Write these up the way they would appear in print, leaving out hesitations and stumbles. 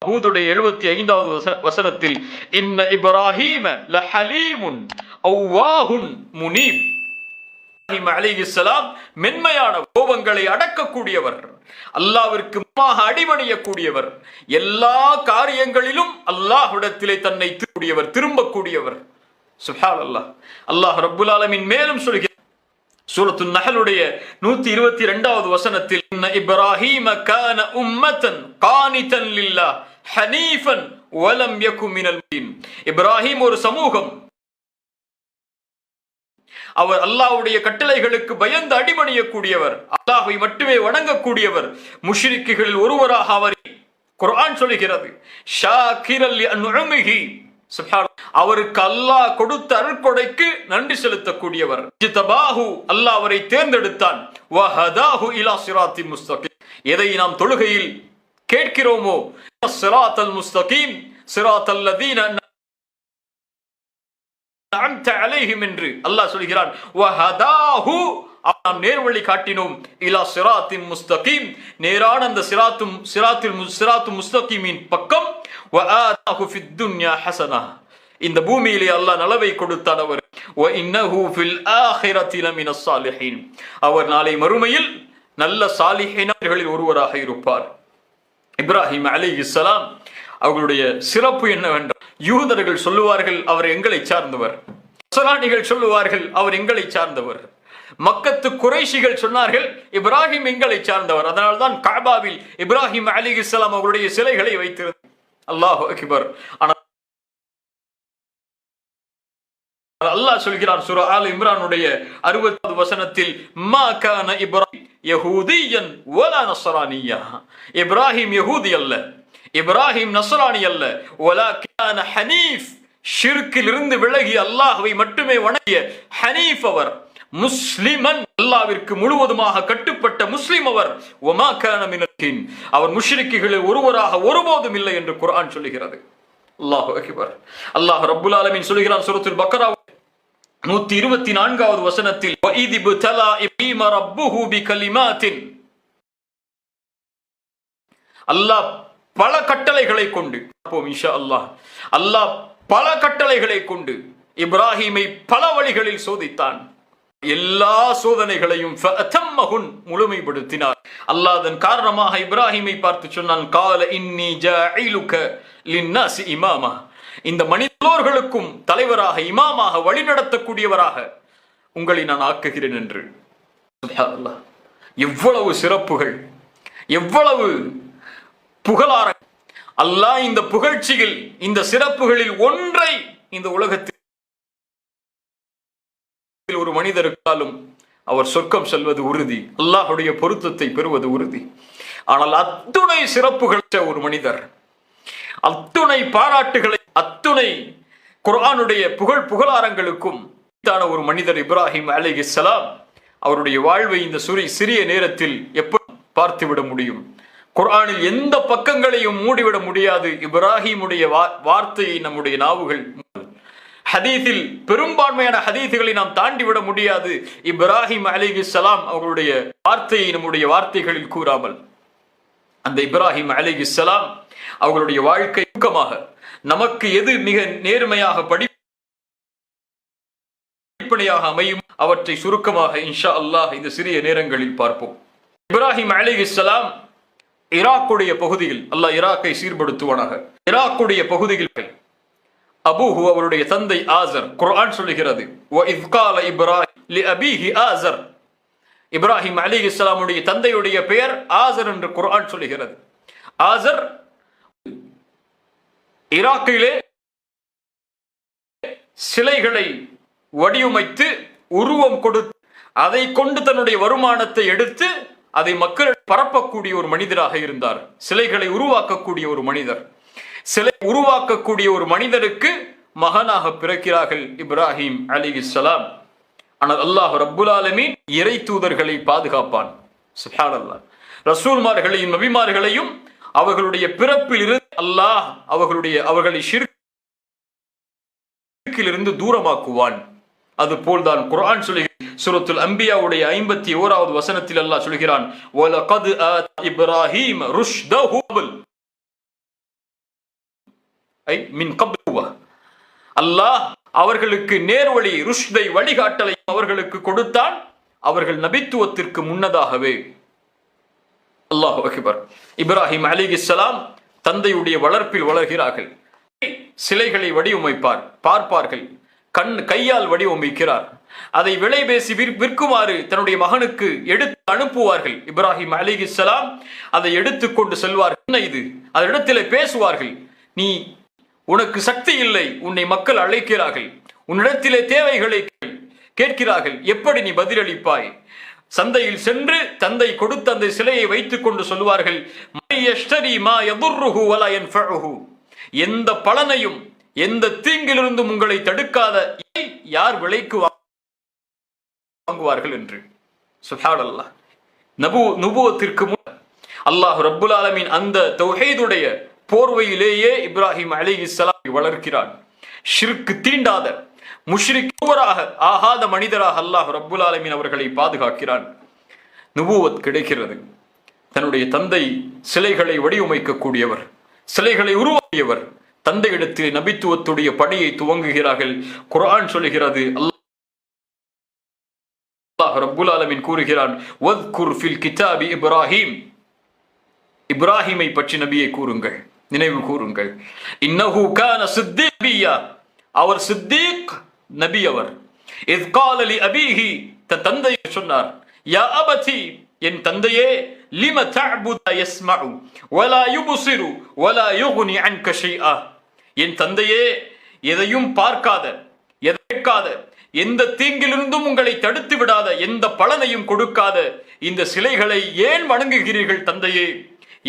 ஹூதுடைய 75வது வசனத்தில் இன்ன இப்ராஹீம லஹலீமுன் அவ்வாஹுன் முனீப். இப்ராஹீம் அலைஹிஸ்ஸலாம் மென்மையான கோபங்களை அடக்கக்கூடியவர், அல்லாஹ்விற்கு அடிபணியக்கூடியவர், எல்லா காரியங்களிலும் அல்லாஹ்விடத்திலே தன்னை திரும்பக்கூடியவர். சுப்ஹானல்லாஹ். அல்லாஹ் ரப்புல் ஆலமீன் மேலும் சொல்கிறார் சூரத்துன் நஹலுடைய 122வது வசனத்தில் இன்ன இப்ராஹீம கான உம்மத்தன் கானிதன் லில்லாஹ் ஹனீஃபன் வலம் யகு மினல் முஷ்ரிகீன். இப்ராஹீம் ஒரு சமூகம், அவர் அல்லாஹ்வுடைய கட்டளைகளுக்கு பயந்து அடிபணியக்கூடியவர், அல்லாஹ்வை மட்டுமே வணங்கக்கூடியவர், முஷ்ரிக்குகளில் ஒருவராக அவர் குர்ஆன் சொல்கிறது. ஷாக்கிரல் லிஅன்உமிஹி, சுப்ஹானல்லாஹ், அவருக்கு அல்லாஹ் கொடுத்த அருட்கொடைக்கு நன்றி செலுத்தக்கூடியவர். ஜிதபாஹு, அல்லாஹ் அவரை தேர்ந்தெடுத்தான். வஹதாஹு இலா சிராத்தின் முஸ்தகீம், எதை நாம் தொழுகையில் கேட்கிறோமோ சிராத்தல் முஸ்தகீம் சிராத்தல் லதீன அன்அம்த அலைஹிம் என்று அல்லாஹ் சொல்கிறான். வஹதாஹு, நாம் நேர்வழி காட்டினோம். இலா சிராத்தின் முஸ்தகீம், நேரான அந்த சிராத்துல் முஸ்தகீமின் பக்கம். வஆதாஹு ஃபித் துன்யா ஹஸனா, இந்த பூமியிலே அல்லாஹ் நலவை கொடுத்தான். அவர் வஇன்னஹு ஃபில் ஆখিরাতি லமினஸ் சாலிஹீன், அவர் நாளை மறுமையில் நல்ல சாலிஹீன்களில் ஒருவராக இருப்பார். இப்ராஹீம் அலைஹிஸ்ஸலாம் அவர்களுடைய சிறப்பு என்னவென்றால், யூதர்கள் சொல்லுவார்கள் அவர் எங்களை சார்ந்தவர், நஸ்ரானிகள் சொல்லுவார்கள் அவர் எங்களை சார்ந்தவர், மக்கத்து குறைஷிகள் சொன்னார்கள் இப்ராஹிம் எங்களை சார்ந்தவர். அதனால்தான் கஅபாவில் இப்ராஹிம் அலைஹிஸ்ஸலாம் அவருடைய சிலைகளை வைத்திருந்தார். அல்லாஹு அக்பர். ஆனால் அல்லாஹ் சொல்கிறான் சூரா ஆல் இம்ரானுடைய 60வது வசனத்தில், மா கான இப்ராஹிம் யஹூதியன் வலா நஸ்ரானியா, இப்ராஹிம் யஹூதி அல்ல, இப்ராஹிம் நஸ்ரானி அல்ல, வலா கான ஹனீஃப், ஷிர்கில் இருந்து விலகி அல்லாஹ்வை மட்டுமே வணங்கிய ஹனீஃப் அவர், முஸ்லிமன், அல்லாஹ்விற்கு முழுவதுமாக கட்டுப்பட்ட முஸ்லிம் அவர். வமா கான மினல் முஷ்ரிகீன், அவர் முஷ்ரிக்குகளில் ஒருவராக ஒருபோதும் இல்லை என்று குர்ஆன் சொல்கிறது. அல்லாஹு அக்பர். அல்லாஹ் ரப்புல் ஆலமீன் சொல்கிறான் சூரத்துல் பக்ரா 124வது வசனத்தில், வஇத் இப்தலா இப்ராஹீம ரப்புஹு பிகலிமாத்தின், அல்லாஹ் பல கட்டளைகளை கொண்டு, இன்ஷா அல்லாஹ், அல்லாஹ் பல கட்டளைகளை கொண்டு இப்ராஹீமை பல வழிகளில் சோதித்தான். எல்லா சோதனைகளையும் முழுமைப்படுத்தினார். அல்லாஹ் அதன் காரணமாக இப்ராஹீமை பார்த்து சொன்னான், கால இன்னி ஜாஇலுக லின்னாஸி இமாமா, இந்த மனிதர்களுக்கும் தலைவராக, இமாமாக, வழிநடத்தக்கூடியவராக உங்களை நான் ஆக்குகிறேன் என்று. சுப்ஹானல்லாஹ். எவ்வளவு சிறப்புகள், எவ்வளவு புகழார அல்லாஹ் இந்த புகழ்ச்சியில், இந்த சிறப்புகளில் ஒன்றை இந்த உலகத்தில் ஒரு மனிதருக்காலும் அவர் சொர்க்கம் செல்வது உறுதி, அல்லாஹ்வுடைய பொருத்தத்தை பெறுவது உறுதி. ஆனால் அத்துணை சிறப்புகள் ஒரு மனிதர், அத்துணை பாராட்டுகளை, அத்துணை குர்ஆனுடைய புகழாரங்களுக்கும் ஒரு மனிதர் இப்ராஹிம் அலைஹிஸ்ஸலாம். அவருடைய வாழ்வை இந்த சிறிய நேரத்தில் எப்படி பார்த்துவிட முடியும்? குர்ஆனில் எந்த பக்கங்களையும் மூடிவிட முடியாது. இப்ராஹிமுடைய வார்த்தையை நம்முடைய நாவுகள், ஹதீஸில் பெரும்பான்மையான ஹதீஸுகளை நாம் தாண்டிவிட முடியாது. இப்ராஹிம் அலைஹிஸ்ஸலாம் அவர்களுடைய வார்த்தையை நம்முடைய வார்த்தைகளில் கூறாமல், அந்த இப்ராஹிம் அலைஹிஸ்ஸலாம் அவர்களுடைய வாழ்க்கை சுருக்கமாக நமக்கு எது மிக நேர்மையாக படிப்பனையாக அமையும் அவற்றை சுருக்கமாக இன்ஷா அல்லாஹ் இந்த சிறிய நேரங்களில் பார்ப்போம். இப்ராஹிம் அலைஹிஸ்ஸலாம் ஈராக்குடைய பகுதியில், அல்லாஹ் ஈராக்கை சீர்படுத்துவானாக, ஈராக்குடைய பகுதியில் அபூஹு, அவருடைய தந்தை ஆசர், குர்ஆன் சொல்லுகிறது வஇத் கால இப்ராஹிம் லிஅபீஹி ஆசர், இப்ராஹிம் அலைஹிஸ்ஸலாமுடைய தந்தையுடைய பெயர் ஆசர் என்று குர்ஆன் சொல்லுகிறது. ஆசர் ஈராக்கிலே சிலைகளை வடிவமைத்து உருவம் கொடுத்து அதை கொண்டு தன்னுடைய வருமானத்தை எடுத்து அதை மக்கள் பரப்பக்கூடிய ஒரு மனிதராக இருந்தார். சிலைகளை உருவாக்கக்கூடிய ஒரு மனிதர், சிலை உருவாக்கக்கூடிய ஒரு மனிதருக்கு மகனாக பிறக்கிறார்கள் இப்ராஹிம் அலைஹிஸ்ஸலாம். ஆனால் அல்லாஹ் ரப்புல் ஆலமீன் இறை தூதர்களை பாதுகாப்பான். சுப்ஹானல்லாஹ். ரசூல்மார்களையும் நபிமார்களையும் அவர்களுடைய பிறப்பில் இருந்து அல்லாஹ் அவர்களை ஷிர்கிலிருந்து தூரமாக்குவான். அதுபோல்தான் குர்ஆன் சொல்லுகிறது சூரத்துல் அன்பியாவுடைய 51வது வசனத்தில் அல்லாஹ் சொல்கிறான், வலகத் ஆத இப்ராஹீம் ருஷ்தஹு ஐ மின் கப்லுவா, அல்லாஹ் அவர்களுக்கு நேர்வழி ருஷ்தை வழிகாட்டலை அவர்களுக்கு கொடுத்தான் அவர்கள் நபித்துவத்திற்கு முன்னதாகவே. அல்லாஹு அக்பர். இப்ராஹிம் அலைஹிஸ்ஸலாம் தந்தையுடைய வளர்ப்பில் வளர்கிறார்கள். சிலைகளை வடிவமைப்பார், பார்ப்பார்கள், கையால் வடிவமைக்கிறார். அதை விலை பேசி விற்குமாறு தன்னுடைய மகனுக்கு எடுத்து அனுப்புவார்கள். இப்ராஹிம் அலைஹிஸ்ஸலாம் அதை எடுத்துக்கொண்டு செல்வார்கள். என்ன இது? அதனிடத்தில் பேசுவார்கள். நீ, உனக்கு சக்தி இல்லை, உன்னை மக்கள் அழைக்கிறார்கள், உன்னிடத்திலே தேவைகளை கேட்கிறார்கள், எப்படி நீ பதிலளிப்பாய்? சந்தையில் சென்று தந்தை கொடுத்த அந்த சிலையை வைத்துக் கொண்டு சொல்லுவார்கள், எந்த பலனையும் எந்த தீங்கிலிருந்தும் உங்களை தடுக்காத யார் விலைக்கு வாங்குவார்கள் என்று. சுப்ஹானல்லாஹ். நபுவத்திற்கு முன் அல்லாஹ் ரப்புல் ஆலமீன் அந்த தௌஹீதுடைய போர்வையிலேயே இப்ராஹிம் அலைஹிஸ்ஸலாம் வளர்க்கிறான். ஷிர்க் தீண்டாத, முஷ்ரிக் ஆகாத மனிதராக அல்லாஹ் ரப்புல் ஆலமீன் அவர்களை பாதுகாக்கிறான். நுபுவத் கிடைக்கிறது. தன்னுடைய தந்தை சிலைகளை வடிவமைக்கக்கூடியவர், சிலைகளை உருவாக்கியவர். தந்தையிடத்தில் நபித்துவத்துடைய பணியை துவங்குகிறார்கள். குர்ஆன் சொல்லுகிறது, அல்லாஹ் ரப்புல் ஆலமீன் கூறுகிறான், வத்குர் ஃபில் கிதாபி இப்ராஹிம், இப்ராஹிமை பற்றி நபியை கூறுங்கள், நினைவு கூறுங்கள். இன்னஹு கான சித்தீக்கியா, அவர் சித்தீக் நபி. அவர் இஸ் கால லி அபீஹி, தந்தை சொன்னார், யா அபதி, என் தந்தையே, லிம தஅபுத யஸ்மஉ வலா யுப்சிரு வலா யுக்னி அன்க ஷைஆ, என் தந்தையே, எதையும் பார்க்காத, எதை கேட்காத, எந்த தீங்கிலிருந்தும் உங்களை தடுத்து விடாத, எந்த பலனையும் கொடுக்காத இந்த சிலைகளை ஏன் வணங்குகிறீர்கள் தந்தையே?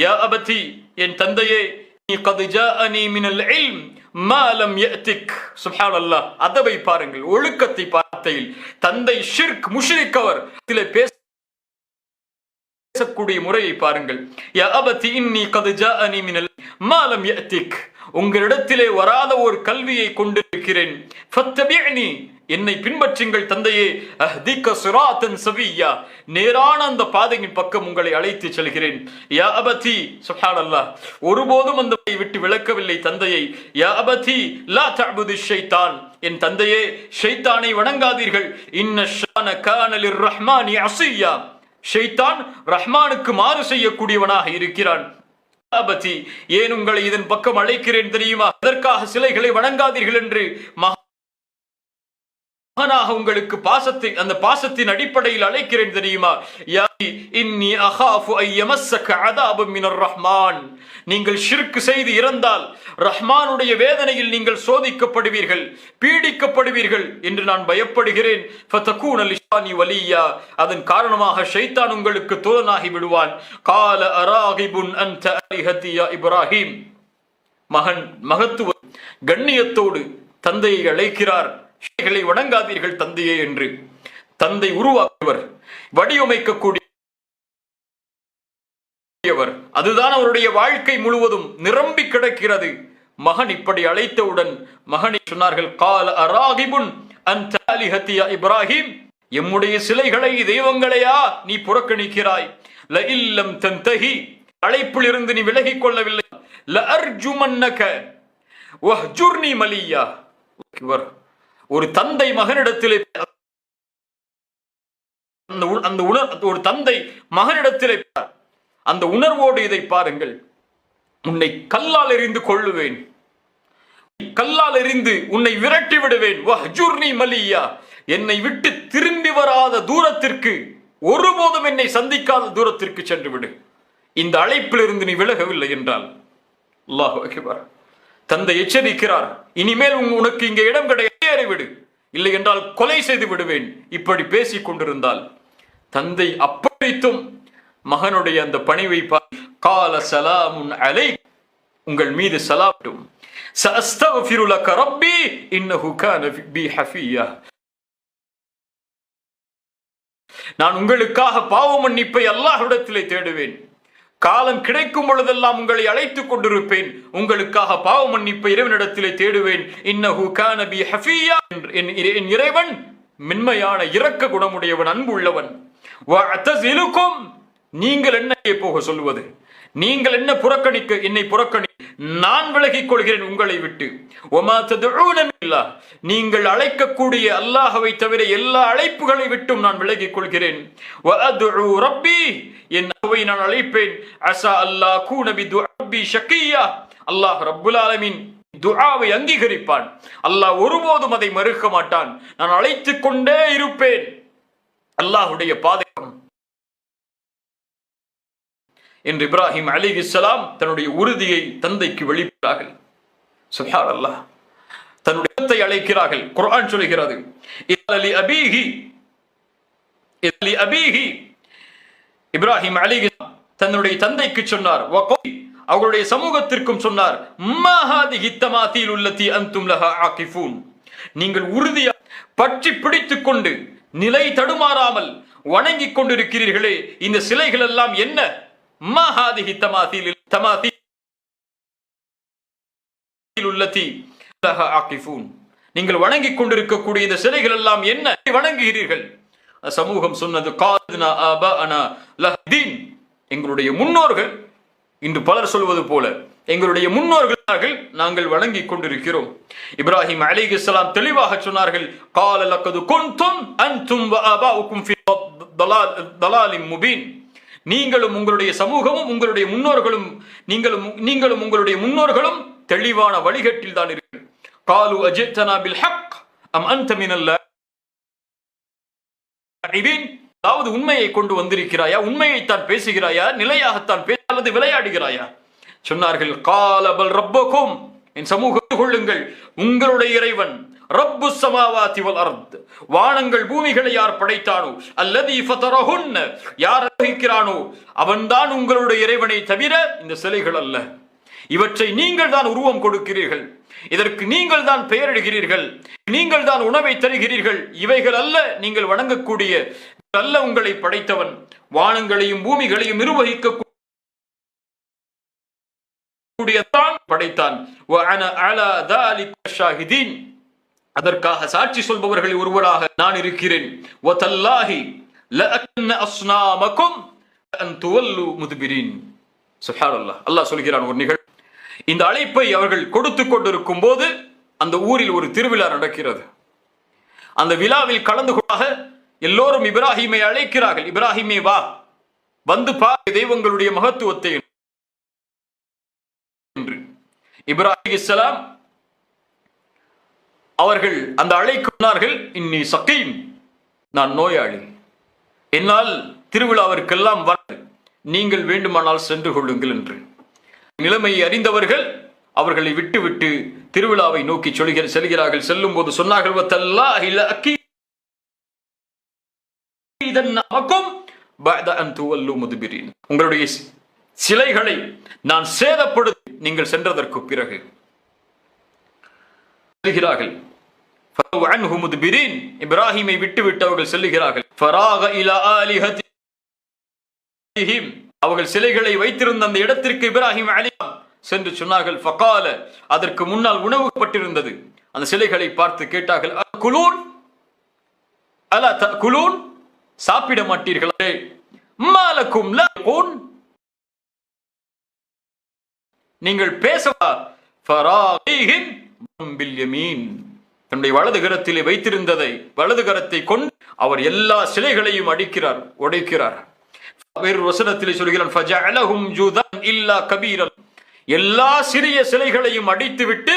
யா அபதி, என் தந்தையே, கத் ஜாஅனி மினல் இல்ம் மா லம் யஅதிக். சுப்ஹானல்லாஹ். அதவை பாருங்கள், ஒழுக்கத்தை பார்த்தையில் தந்தை ஷிர்க் முஷ்ரிக் அவர் பேசக்கூடிய முறையை பாருங்கள். யா அபதி இன்னி கத் ஜாஅனி மினல் மா லம் யஅதிக், உங்களிடத்திலே வராத ஒரு கல்வியை கொண்டிருக்கிறேன். ஃபத்தபிஅனி, என்னை பின்பற்றுங்கள் தந்தையே. அஹ்திக சிராத்தன் சவிய்யா, நேரான அந்த பாதையின் பக்கம் உங்களை அழைத்து செல்கிறேன். யா அபதி, சுப்ஹானல்லாஹ், ஒருபோதும் அந்த விட்டு விளக்கவில்லை தந்தையை. யா அபதி லா தஅபுது ஷைத்தான், என் தந்தையே, ஷைத்தானை வணங்காதீர்கள். இன்ன ஷான கான லிர்ரஹ்மானி அஸிய்யா, ஷைத்தான் ரஹ்மானுக்கு மாறு செய்யக்கூடியவனாக இருக்கிறான். அபதி, ஏன் உங்களை இதன் பக்கம் அழைக்கிறேன் தெரியுமா? அதற்காக சிலைகளை வணங்காதீர்கள் என்று மகனாக உங்களுக்கு பாசத்தை, அந்த பாசத்தின் அடிப்படையில் அழைக்கிறேன் தெரியுமா? யா இன்னி அகாஃபு ஐ யமஸ்ஸக அதாபும் மினர் ரஹ்மான், நீங்கள் ஷிர்க் செய்து இறந்தால் ரஹ்மானுடைய வேதனையில் நீங்கள் சோதிக்கப்படுவீர்கள், பீடிக்கப்படுவீர்கள் என்று நான் பயப்படுகிறேன். ஃபதகூன லிஷானி வலியா, அதன் காரணமாக ஷைத்தான் உங்களுக்கு தோழனாகி விடுவான். கால அராகிபுன் அன்த அலிஹதி யா இப்ராஹிம், மகன் மகத்துவ கண்ணியத்தோடு தந்தையை அழைக்கிறார். ஷைகளை வணங்காதீர்கள் தந்தையே என்று. தந்தை உருவாக்கியவர், வடிவமைக்கக்கூடியவர், அதுதான் அவருடைய வாழ்க்கை முழுவதும் நிரம்பி கிடக்கிறது. மகன் இப்படி அழைத்தவுடன் மகனை சொன்னார்கள், கால அராகிபுன் அன்த அலிஹதி யா இப்ராஹிம், எம்முடைய சிலைகளை, தெய்வங்களையா நீ புறக்கணிக்கிறாய்? லஇல்லம் தன்தஹி, அழைப்பில் இருந்து நீ விலகிக் கொள்ளவில்லை, லஅர்ஜுமன்னக வஹ்ஜுர்னி மலியா. ஒரு தந்தை மகனிடத்திலே, ஒரு தந்தை மகனிடத்திலே அந்த உணர்வோடு இதை பாருங்கள். உன்னை கல்லால் எறிந்து கொள்ளுவேன், கல்லால் எறிந்து உன்னை விரட்டி விடுவேன். வஹ்ஜுர்னி மலியா, என்னை விட்டு திரும்பி வராத தூரத்திற்கு, ஒருபோதும் என்னை சந்திக்காத தூரத்திற்கு சென்று விடு. இந்த அழைப்பிலிருந்து நீ விலகவில்லை என்றால். அல்லாஹு அக்பர். தந்தை எச்சரிக்கிறார், இனிமேல் உனக்கு இங்கே இடம் கிடையாது, விடு, இல்லை என்றால் கொலை செய்து விடுவேன். இப்படி பேசிக் கொண்டிருந்தால் தந்தை அப்படித்தும் மகனுடைய அந்த பணிவை கால சலாமுன் அலைக், உங்கள் மீது சலாட்டும். சஅஸ்தக்ஃபிரு லக ரப்பி இன்னஹு கான பி ஹஃபியா, நான் உங்களுக்காக பாவ மன்னிப்பை அல்லாஹ்விடத்திலே தேடுவேன். காலம் கிடைக்கும் பொழுதெல்லாம் உங்களை அழைத்துக் கொண்டிருப்பேன். உங்களுக்காக பாவ மன்னிப்பை இறைவனிடத்திலே தேடுவேன். இன்னஹு கான பி ஹஃபியா, என் இறைவன் மென்மையான இரக்க குணமுடையவன், அன்பு உள்ளவன். வஅதஸிலுக்கும், நீங்கள் என்ன போக சொல்லுவது, நீங்கள் என்ன என்னை புறக்கணி, நான் விலகிக் கொள்கிறேன் உங்களை விட்டு. ஒமா ததுஊன மில்லா, நீங்கள் அழைக்கக்கூடிய அல்லாஹ்வை தவிர எல்லா அழைப்புகளை விட்டும் நான் விலகிக் கொள்கிறேன். வ அத்உ ரப்பி, என் ரப்பை நான் அழைப்பேன். அஸா அல்லா கூன பிதுஅபி ஷகியா, அல்லாஹ் ரப்புல் ஆலமீன் துஆவை அங்கீகரிப்பான். அல்லாஹ் ஒருபோதும் அதை மறுக்க மாட்டான். நான் அழைத்துக் கொண்டே இருப்பேன். அல்லாஹ்வுடைய பாதுகாப்பு என்று இப்ராஹிம் அலைஹிஸ்ஸலாம் தன்னுடைய உறுதியை தந்தைக்கு வெளியிட்டார்கள். சுப்ஹானல்லாஹ், தன்னுடைய தந்தை அழைக்கிறார்கள். குர்ஆன் சொல்கிறது, அபீஹி இப்ராஹிம் அலைஹிஸ்ஸலாம் தன்னுடைய தந்தைக்கு சொன்னார், அவர்களுடைய சமூகத்திற்கும் சொன்னார், மா ஹாதிஹி தமாதீல் அல்லதி அன்தும் லஹா ஆகிஃபூன், நீங்கள் உறுதியாக பற்றி பிடித்துக் கொண்டு நிலை தடுமாறாமல் வணங்கிக் கொண்டிருக்கிறீர்களே, இந்த சிலைகள் எல்லாம் என்ன? மா ஹாதிஹி தமாதீல் அல்லதி லஹா ஆகிஃபூன், நீங்கள் வணங்கிக் கொண்டிருக்கக்கூடிய இந்த சிலைகள் எல்லாம் என்ன வணங்குகிறீர்கள்? சமூகம் சொன்னது, காதுனா ஆபாஅனா லஹ்தீன், எங்களுடைய முன்னோர்கள், இன்று பலர் சொல்வது போல எங்களுடைய முன்னோர்கள் நாங்கள் வணங்கிக் கொண்டிருக்கிறோம். இப்ராஹிம் அலைஹிஸ்ஸலாம் தெளிவாக சொன்னார்கள், கால லக்கது குன்தும் அன்தும் வ ஆபாஉக்கும் ஃபீ தலாலின் முபீன், நீங்களும் உங்களுடைய சமூகமும் உங்களுடைய முன்னோர்களும் நீங்களும் உங்களுடைய முன்னோர்களும் தெளிவான வழிகட்டில் தான் இருக்கிறீர்கள். காலு அஜித்தனா பில் ஹக் அம் அன்த மினல் லாஇபீன், அதாவது உண்மையை கொண்டு வந்திருக்கிறாயா, உண்மையைத்தான் பேசுகிறாயா, நிலையாகத்தான் பேச அல்லது விளையாடுகிறாயா? சொன்னார்கள், கால பல் ரப்பக்கும், என் சமூகத்தை கொள்ளுங்கள், உங்களுடைய இறைவன் ரப்பு ஸமாவாதி வல் அர்த், வானங்கள் பூமிகளை யார் படைத்தானோ, அல்லதி ஃபதரஹுன்ன, யார் அழைக்கிறானோ அவன்தான் உங்களுடைய இறைவனை தவிர இந்த சிலைகள் அல்ல. இவற்றை நீங்கள் தான் உருவம் கொடுக்கிறீர்கள், இதற்கு நீங்கள் தான் பெயரிடுகிறீர்கள், நீங்கள் தான் உணவை தருகிறீர்கள். இவைகள் அல்ல நீங்கள் வணங்கக்கூடிய, அல்ல உங்களை படைத்தவன், வானங்களையும் பூமிகளையும் நிர்வகிக்க படைத்தான். அதற்காக சாட்சி சொல்பவர்கள் ஒருவராக நான் இருக்கிறேன். அல்லாஹ் சொல்கிறான் ஒரு நிகழ்வு. இந்த அழைப்பை அவர்கள் கொடுத்து கொண்டிருக்கும் போது அந்த ஊரில் ஒரு திருவிழா நடக்கிறது. அந்த விழாவில் கலந்து கொள்ள எல்லோரும் இப்ராஹிமை அழைக்கிறார்கள். இப்ராஹிமே வா, வந்து பார் தெய்வங்களுடைய மகத்துவத்தை என்று. இப்ராஹிம் அலைஹிஸ்ஸலாம் அவர்கள் அந்த அழைக்கிறார்கள், இன்னி சகீம், நான் நோயாளி, என்னால் திருவிழாவிற்கெல்லாம் வர, நீங்கள் வேண்டுமானால் சென்று கொள்ளுங்கள் என்று. நிலைமையை அறிந்தவர்கள் அவர்களை விட்டுவிட்டு திருவிழாவை நோக்கி செல்கிறார்கள். செல்லும் போது சொன்னார்கள், உங்களுடைய சிலைகளை நான் சேதப்படுத்தி நீங்கள் சென்றதற்கு பிறகு செல்கிறார்கள். இப்ராஹிமை விட்டுவிட்டு அவர்கள் செல்லுகிறார்கள். அவர்கள் சிலைகளை வைத்திருந்த அந்த இடத்திற்கு இப்ராஹிம் அலைஹிஸ்ஸலாம் சென்று சொன்னார்கள். ஃபகால, அதற்கு முன்னால் உணவு பட்டிருந்தது. அந்த சிலைகளை பார்த்து கேட்டார்கள், குலூன் அலா தகுலூன், சாப்பிட மாட்டீர்களே? மாலக்கும் லா யகூன், நீங்கள் பேசவா? ஃபராகிஹின் பில் யமீன், தன்னுடைய வலது கரத்திலே வைத்திருந்ததை வலது கரத்தை கொண்டு அவர் எல்லா சிலைகளையும் அடிக்கிறார், உடைக்கிறார். வேறு வசனத்திலே சொல்கிறான், ஃபஜஅலஹும் ஜுதான் இல்லா கபீரன், எல்லா சிறிய சிலைகளையும் அடித்துவிட்டு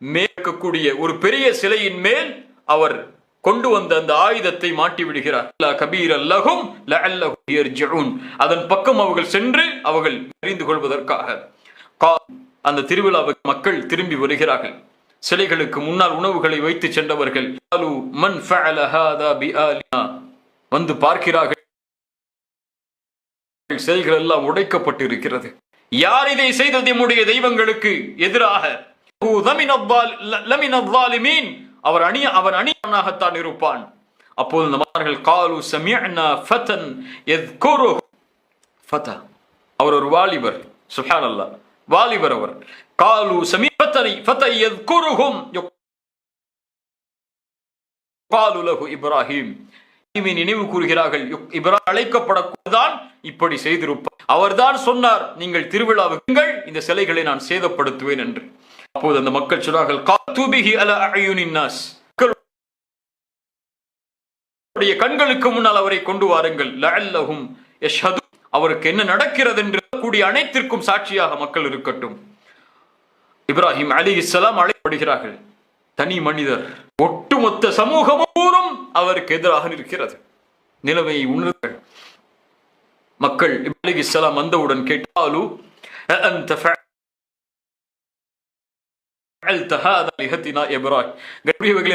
மேற்கக்கூடிய ஒரு பெரிய சிலையின் மேல் அவர் கொண்டு வந்த அந்த ஆயுதத்தை மாட்டி விடுகிறார். கபீரல்லஹும் லஅல்லஹும் யர்ஜிஊன், அதன் பக்கம் அவர்கள் சென்று அவர்கள் அறிந்து கொள்வதற்காக அந்த திருவிழாவுக்கு மக்கள் திரும்பி வருகிறார்கள். சிலைகளுக்கு முன்னால் உணவுகளை வைத்து சென்றவர்கள் மன் ஃபஅல ஹாதா பிஆலினா, வந்து பார்க்கிறார்கள், சிலைகள் எல்லாம் உடைக்கப்பட்டு இருக்கிறது. யார் இதை செய்தது? நம்முடைய தெய்வங்களுக்கு எதிராக. அவர் அணியாகத்தான் இருப்பான். அப்போது இந்த மன்னர்கள் காலு சமிஅனா ஃபதன் யذ்குரு, ஃபதா, அவர் ஒரு வாலிபர், சுப்ஹானல்லாஹ், வாலிபர் அவர். காலு சமிஅனி ஃபதன் யذ்குருஹும் யுகாலு லஹு இப்ராஹிம், நினைவு கூறுகிறார்கள். இப்ராஹிம் அழைக்கப்படக்கூடாதான் இப்படி செய்திருப்பார். அவர்தான் சொன்னார், நீங்கள் திருவிழாவுக்கு இந்த சிலைகளை நான் சேதப்படுத்துவேன் என்று. அப்போது அந்த மக்கள் சொன்னார்கள், கண்களுக்கு முன்னால் அவரை கொண்டு வாருங்கள், லஅல்லஹும் யஷ்ஹது, அவருக்கு என்ன நடக்கிறது என்று கூடிய அனைத்திற்கும் சாட்சியாக மக்கள் இருக்கட்டும். இப்ராஹிம் அலைஹிஸ்ஸலாம் அழைக்கப்படுகிறார்கள். தனி மனிதர், ஒட்டுமொத்த சமூகமும் அவருக்கு எதிராக இருக்கிறது. நிலைமையை உணர்ந்தார்கள் மக்கள். அலைஹிஸ்ஸலாம் வந்தவுடன் கேட்டாலு அன்த ஃபஅல்த ஹாதா லிஹத்தினா இப்ராஹிம்.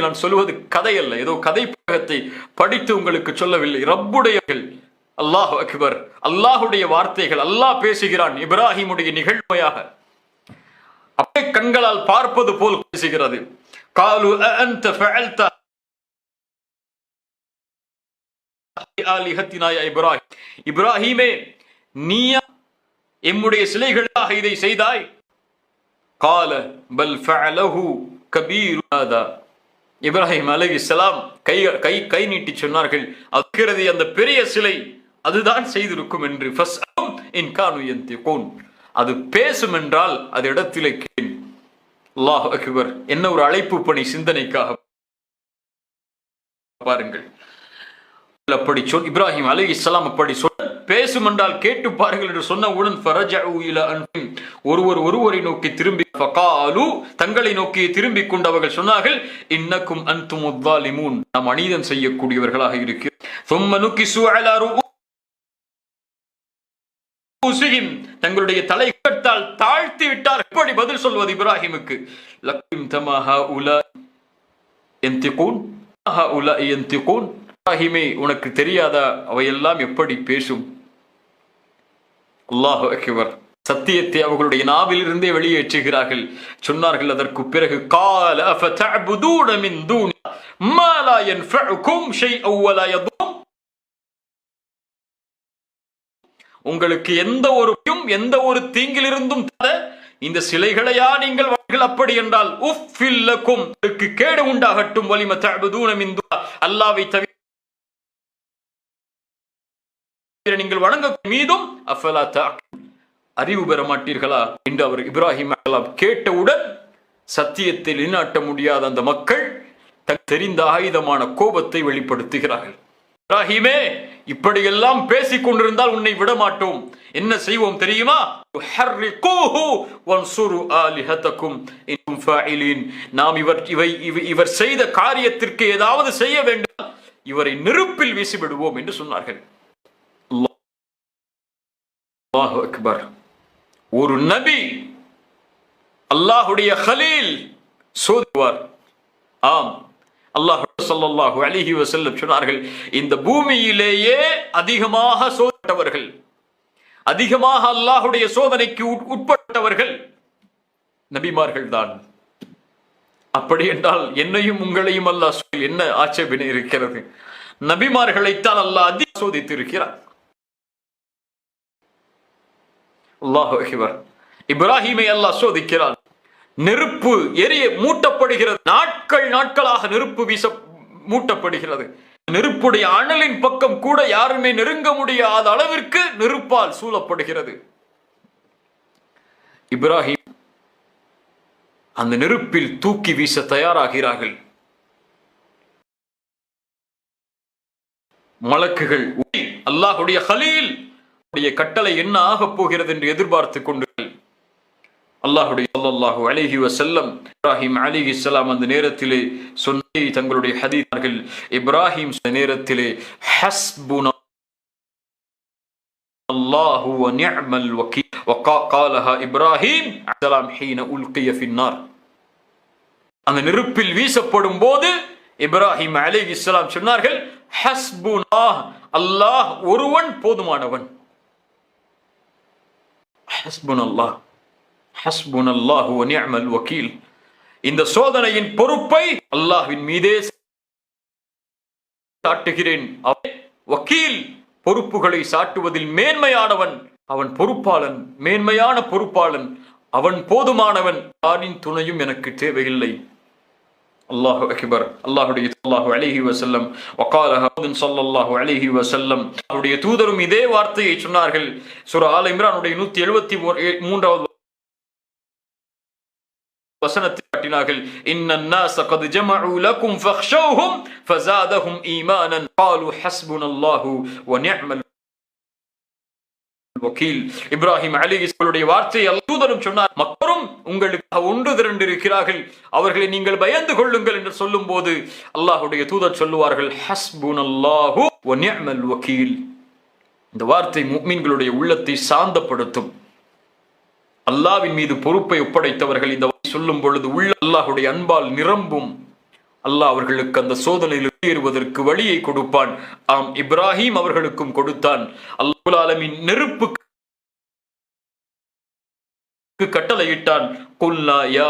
நான் சொல்வது கதை அல்ல, ஏதோ கதை புத்தகத்தை படித்து உங்களுக்கு சொல்லவில்லை. ரப்புடையர்கள், அல்லாஹ் அக்பர், அல்லாஹுடைய வார்த்தைகள், அல்லாஹ் பேசுகிறான். இப்ராஹிமுடைய நிகழ்வையாக அப்படியே கண்களால் பார்ப்பது போல் பேசுகிறது. காலு அன்த ஃபஅல்த ஆலிஹத்தினா யா இப்ராஹிம், இப்ராஹிமே நீயா எம்முடைய சிலைகளாக இதை செய்தாய்? கால பல் ஃபஅலஹு கபீருனா. இப்ராஹிம் அலைஹிஸ்ஸலாம் கை நீட்டி சொன்னார்கள், அக்கிறது அந்த பெரிய சிலை அதுதான் செய்திருக்கும் என்று. ஃபஸ்அம் இன் கானு யன்திகூன், அது பேசும் என்றால் அது இடத்திலே கேள். அல்லாஹ் அக்பர். என்ன ஒரு அழைப்பு பணி சிந்தனைக்காக பாருங்கள். அப்படி சொல் இப்ராஹிம் அலைஹிஸ்ஸலாம் அப்படி சொல், பேசும் என்றால் கேட்டு பாருங்கள் என்று சொன்னவுடன் ஃபரஜஉ இலா அன்ஃபிம், ஒருவரை நோக்கி திரும்பி, ஃபகாலு தங்களை நோக்கி திரும்பிக் கொண்டு அவர்கள் சொன்னார்கள், இன்னக்கும் அன்துமுல் ஸாலிமூன், நாம் அநீதம் செய்யக்கூடியவர்களாக இருக்கிறோம். ثم نكسوا على رؤوسهم, தங்களுடைய தலைகட்டால் தாழ்த்தி விட்டார். எப்படி பதில் சொல்வது இப்ராஹிமுக்கு? லக்கும் தமா ஹாஉலா யன்திகூன், ஹாஉலா யன்திகூன், இப்ராஹிமே உனக்கு தெரியாதா அவையெல்லாம் எப்படி பேசும்? அல்லாஹ் அக்பர். சத்தியத்தை அவர்களுடைய நாவிலிருந்தே வெளியேற்றுகிறார்கள். சொன்னார்கள் அதற்கு பிறகு, கால அஃபதஅபுதூன மின் தூனி மா லா யன்ஃபஉகும் ஷைஅன் வ லா யதுர், உங்களுக்கு எந்த ஒரு தீங்கிலிருந்தும் இந்த சிலைகளையா நீங்கள் அப்படி என்றால் உஃபில் லக்கும், கேடு உண்டாகட்டும். வலிம தஅபுதூன மின் தூனி, அல்லாஹ்வை தவிர நீங்கள் வணங்க மீதும் அஃபலா தஅகிலூன், அறிவு பெற மாட்டீர்களா என்று அவர் இப்ராஹிம் கேட்டவுடன் சத்தியத்தை நிலைநாட்ட முடியாத அந்த மக்கள் தெரிந்த ஆயுதமான கோபத்தை வெளிப்படுத்துகிறார்கள். இப்ராஹிமே, இப்படியெல்லாம் பேசிக் கொண்டிருந்தால் உன்னை விட மாட்டோம். என்ன செய்வோம் தெரியுமா? நாம் இவர் செய்த காரியத்திற்கு ஏதாவது செய்ய வேண்டும், இவரை நெருப்பில் வீசிவிடுவோம் என்று சொன்னார்கள். அல்லாஹு அக்பர். ஒரு நபி, அல்லாஹுடைய கலீல் சோதிவார். ஆம், அல்லாஹ் ஸல்லல்லாஹு அலைஹி வஸல்லம் சொன்னார்கள், இந்த பூமியிலேயே அதிகமாக சோதித்தவர்கள், அதிகமாக அல்லாஹுடைய சோதனைக்கு உட்பட்டவர்கள் நபிமார்கள் தான். அப்படி என்றால் என்னையும் உங்களையும் அல்லாஹ் என்ன ஆட்சேபனை இருக்கிறது? நபிமார்களைத்தான் அல்லாஹ் அதிகம் சோதித்து இருக்கிறார். அல்லாஹ் அக்பர். இப்ராஹிமை அல்லாஹ் சோதிக்கிறான். நெருப்பு எரிய மூட்டப்படுகிறது, நாட்களாக நெருப்பு வீச மூட்டப்படுகிறது. நெருப்புடைய அனலின் பக்கம் கூட யாருமே நெருங்க முடியாத அளவிற்கு நெருப்பால் சூழப்படுகிறது. இப்ராஹிம் அந்த நெருப்பில் தூக்கி வீச தயாராகிறார்கள். மலக்குகள் அல்லாஹுடைய கலீல் கட்டளை என்ன ஆக போகிறது என்று எதிர்பார்த்து கொண்டு அல்லாஹுடைய ஸல்லல்லாஹு அலைஹி வஸல்லம் இப்ராஹிம் அலைஹிஸ்ஸலாம் அந்த நேரத்திலே சொன்ன தங்களுடைய ஹதீஸ்கள், இப்ராஹிம் நேரத்திலே ஹஸ்புனா அல்லாஹு வ நிஅமல் வகீல் வகாலஹா இப்ராஹிம் அலைஹிஸ்ஸலாம் ஹீன உல்கிய ஃபின்னார். அந்த நெருப்பில் வீசப்படும் போது இப்ராஹிம் அலைஹிஸ்ஸலாம் சொன்னார்கள், ஹஸ்புனா, அல்லாஹ் ஒருவன் போதுமானவன். ஹஸ்புனல்லாஹ் ஹஸ்புனல்லாஹு வ நிஅமல் வகீல். இந்த சோதனையின் பொறுப்பை அல்லாஹ்வின் மீதே சாட்டுகிறேன். வக்கீல், பொறுப்புகளை சாட்டுவதில் மேன்மையானவன் அவன், பொறுப்பாளன், மேன்மையான பொறுப்பாளன் அவன், போதுமானவன். யாரின் துணையும் எனக்கு தேவையில்லை. அல்லாஹு அக்பர். அல்லாஹ்வுடைய ஸல்லல்லாஹு அலைஹி வஸல்லம் வகால ஹமதுன் ஸல்லல்லாஹு அலைஹி வஸல்லம் அவருடைய தூதரும் இதே வார்த்தையை சொன்னார்கள். சூரா ஆல இம்ரானுடைய 173வது வசனத்தில் காட்டினார்கள். இன்னன் நாஸ கத் ஜமஉ லகும் ஃபக்ஷௌஹும் ஃபஸாதஹும் ஈமானன் قالوا ஹஸ்புனல்லாஹு வ நிஅமல் வக்கீல். இப்ராஹிம் அலைஹிஸ்ஸலாமுடைய வார்த்தையை தூதரும் சொன்னார், மக்களும் உங்களுக்கு ஒன்று திரண்டு இருக்கிறார்கள், அவர்களை நீங்கள் பயந்து கொள்ளுங்கள் என்று சொல்லும் போது அல்லாஹ்வுடைய தூதர் சொல்லுவார்கள், ஹஸ்புனல்லாஹு வ நிஅமல் வக்கீல். இந்த வார்த்தை முஃமின்களுடைய உள்ளத்தை சாந்தப்படுத்தும். அல்லாஹ்வின் மீது பொறுப்பை ஒப்படைத்தவர்கள் இந்த வார்த்தை சொல்லும் பொழுது உள்ள அல்லாஹ்வுடைய அன்பால் நிரம்பும். அல்லாஹ் அவர்களுக்கு அந்த சோதனையில் ஏறுவதற்கு வழியை கொடுப்பான். ஆம், இப்ராஹிம் அவர்களுக்கும் கொடுத்தான். அல்லாஹ்வுல் ஆலமீன் நெருப்புக்கு கட்டளையிட்டான். குல்லா யா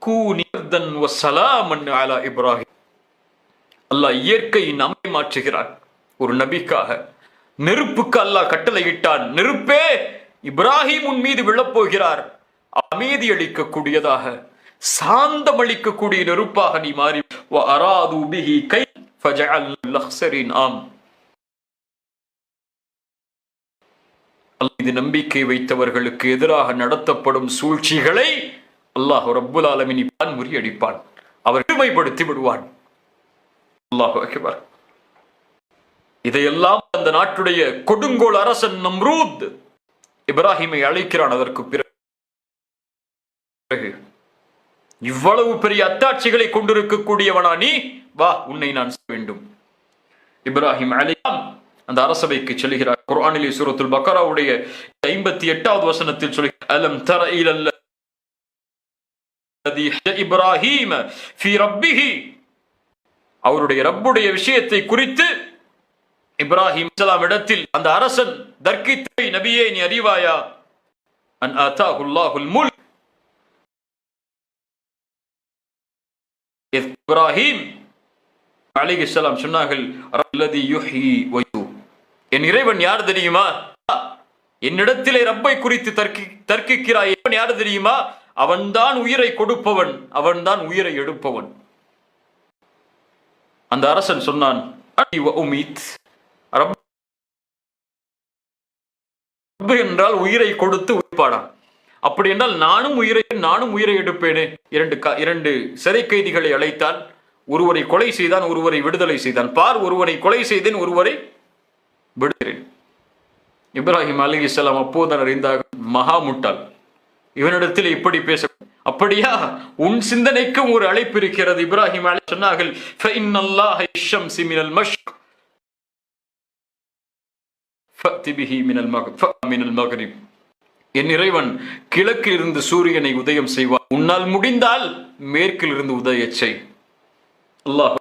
கூனி பர்தன் வ ஸலாமன் அலா இப்ராஹிம். அல்லாஹ் இயற்கையின் அமைப்பை மாற்றுகிறான் ஒரு நபிக்காக. நெருப்புக்கு அல்லாஹ் கட்டளையிட்டான், நெருப்பே இப்ராஹிம் உன் மீது விழப்போகிறார், அமைதி அளிக்கக்கூடியதாக சாந்தமளிக்கக்கூடிய நெருப்பாக நீ மாறி. இது நம்பிக்கை வைத்தவர்களுக்கு எதிராக நடத்தப்படும் சூழ்ச்சிகளை அல்லாஹ் ரப்புல் ஆலமீன் முறியடிப்பான், அவர் பெருமைப்படுத்தி விடுவான். அல்லாஹு அக்பர். இதையெல்லாம் அந்த நாட்டுடைய கொடுங்கோல் அரசன் நம்ரூத் இப்ராஹிமை அழைக்கிறான். அதற்கு பிறகு இவ்வளவு பெரிய அத்தாட்சிகளை கொண்டிருக்கக்கூடியவனா நீ, வா உன்னை நான் வேண்டும். இப்ராஹிம் அலைஹிஸ்ஸலாம் அந்த அரசவைக்கு செல்கிறார். குர்ஆனிலே சூரத்துல் பக்கராவுடைய 58வது வசனத்தில் சொல்லி, அலம் தர இலல்லதி இப்ராஹீம ஃபீ ரப்பிஹி, அவருடைய ரப்புடைய விஷயத்தை குறித்து இப்ராஹிம் அலைஹிஸ்ஸலாம் இடத்தில் அந்த அரசன் தர்க்கித்தை, நபியே நீ அறிவாயா, அன் ஆதாஹுல்லாஹுல் முல்க். இப்ராஹிம் அலைஹிஸ்ஸலாம் சொன்னார்கள், அல்லதி யுஹ்யி வ யுமீத், என் இறைவன் யார் தெரியுமா? என்னிடத்திலே ரப்பை குறித்து தர்க்கிக்கிறாய், யார் தெரியுமா? அவன்தான் உயிரை கொடுப்பவன், அவன்தான் உயிரை எடுப்பவன். அந்த அரசன் சொன்னான், ரப்பு என்றால் உயிரை கொடுத்து உயிர்ப்பாடான், அப்படி என்றால் நானும் உயிரை எடுப்பேனே. இரண்டு சிறை கைதிகளை அழைத்தான், ஒருவரை கொலை செய்தான், ஒருவரை விடுதலை செய்தான். பார், ஒருவரை கொலை செய்தேன், ஒருவரை விடுகிறேன். இப்ராஹிம் அலைஹிஸ்ஸலாம் அப்போதான் அறிந்தார், மகா முட்டாள், இவனிடத்தில் இப்படி பேச. அப்படியா, உன் சிந்தனைக்கும் ஒரு அழைப்பு இருக்கிறது. இப்ராஹிம் அலைஹிஸ்ஸலாம் சொன்னார்கள், ஃபஇன்னல்லாஹ யஷம்ஸு மினல் மஷ்ரிக் ஃபஅதி பிஹி மினல் மக்ரிப். என் இறைவன் கிழக்கில் இருந்து சூரியனை உதயம் செய்வார், உன்னால் முடிந்தால் மேற்கில் இருந்து உதயச் செய். அல்லாஹ்.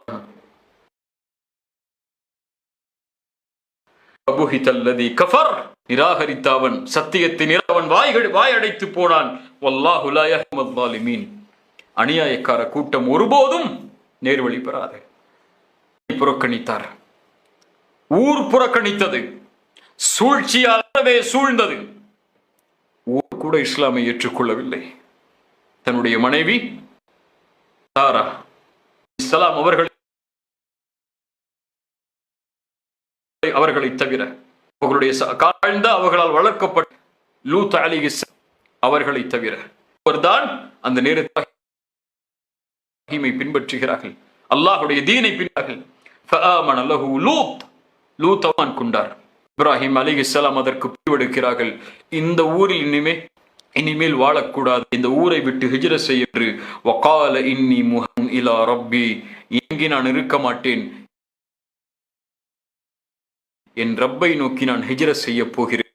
அபுஹிதல்லதி கஃபர், நிராகரித்தவன், சத்தியத்தை அவன் வாய் அடைத்து போனான். வல்லாஹு லா யஹ்மல் ஸாலிமீன், அநியாயக்கார கூட்டம் ஒருபோதும் நேர்வழி பெறாது. புறக்கணித்தார், ஊர் புறக்கணித்தது, சூழ்ச்சியாகவே சூழ்ந்தது. ஊர் கூட இஸ்லாமை ஏற்றுக்கொள்ளவில்லை. தன்னுடைய மனைவி சாரா இஸ்லாம் அவர்களை தவிர, அவர்களுடைய காழ்ந்த அவர்களால் வளர்க்கப்பட்ட லூத் அலைஹிஸ்ஸலாம் அவர்களை தவிர அவர்தான் அந்த நேரத்தை பின்பற்றுகிறார்கள், அல்லாஹ்வுடைய தீனை பின்பற்றுகிறார்கள். ஃபஆமன லஹு லூத், லூத் ஈமான் கொண்டார். இப்ராஹிம் அலைஹிஸ்ஸலாம் அதற்கு முடிவெடுக்கிறார்கள், இந்த ஊரில் இனிமேல் வாழக்கூடாது, இந்த ஊரை விட்டு ஹிஜ்ரத் செய்ய என்று. வகால இன்னி முஹன் இலா ரப்பி, இங்கே நான் இருக்க மாட்டேன், என் ரப்பை நோக்கி நான் ஹிஜ்ரத் செய்ய போகிறேன்.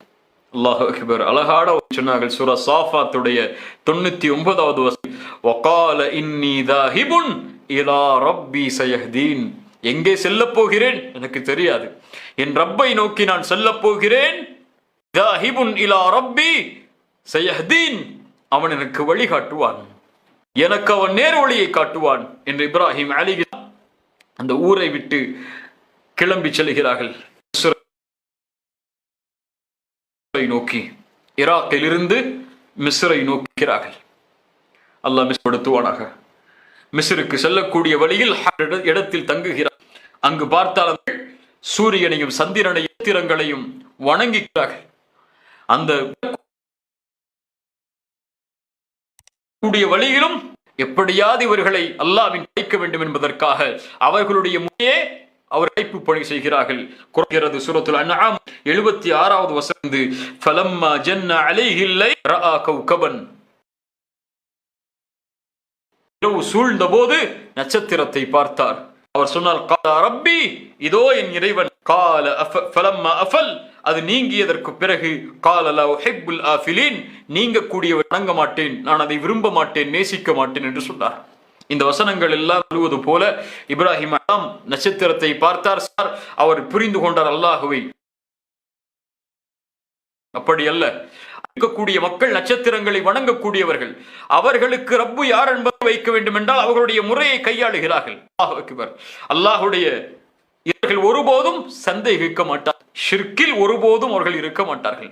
அல்லாஹு அக்பர். அழகாட சொன்னார்கள் சூரா சாஃபாத்துடைய 99வது வசனம், வகால இன்னி தாஹிபுன் இலா ரப்பி சயஹ்தீன், எங்கே செல்ல போகிறேன் எனக்கு தெரியாது, என் ரப்பை நோக்கி நான் செல்ல போகிறேன். தாஹிபுன் இலா ரப்பி சயஹ்தீன், அவன் எனக்கு வழிகாட்டுவான், எனக்கு அவன் நேர் வழியை காட்டுவான் என்று இப்ராஹிம் அலைஹிஸ்ஸலாம் அந்த ஊரை விட்டு கிளம்பி செல்கிறார்கள். நோக்கி, ஈராக்கில் இருந்து மிஸ்ரை நோக்கிறார்கள். அல்லாஹ் மிஸ்படுத்துவானாக. மிஸ்ருக்கு செல்லக்கூடிய வழியில் இடத்தில் தங்குகிறார். அங்கு பார்த்தால் சூரியனையும் சந்திரனையும் திறங்களையும் வணங்குகிறார்கள். அந்த வழியிலும் எப்படியாவது இவர்களை அல்லாஹ்வின் வைக்க வேண்டும் என்பதற்காக அவர்களுடைய முறையே அவர் கைப்பு பணி செய்கிறார்கள். குறைகிறது சூரத்துல் அன்ஆம் 76வது வசனம். ஃபலம்மா ஜன்ன அலைஹில் லைல் ரஆ கௌகபன். இரவு சூழ்ந்த போது நட்சத்திரத்தை பார்த்தார். அவர் சொன்னார், கால ரப்பி, இதோ என் இறைவன். கால ஃபலம்மா அஃபல், அது நீங்கியதற்கு பிறகு கால லா உஹிப்புல் ஆஃபிலீன், நீங்கக்கூடிய வணங்க மாட்டேன், நான் அதை விரும்ப மாட்டேன், நேசிக்க மாட்டேன் என்று சொன்னார். இந்த வசனங்கள் எல்லாம் சொல்வது போல இப்ராஹிம் நட்சத்திரத்தை பார்த்தார். அவர் புரிந்து கொண்டார் அல்லாஹுவை. அப்படி அல்ல, இருக்கக்கூடிய மக்கள் நட்சத்திரங்களை வணங்கக்கூடியவர்கள். அவர்களுக்கு ரப்பு யார் என்பதை வைக்க வேண்டும் என்றால் அவர்களுடைய முறையை கையாளுகிறார்கள். அல்லாஹுடைய இவர்கள் ஒருபோதும் சந்தேகிக்க மாட்டார். ஷிர்கில் ஒருபோதும் அவர்கள் இருக்க மாட்டார்கள்.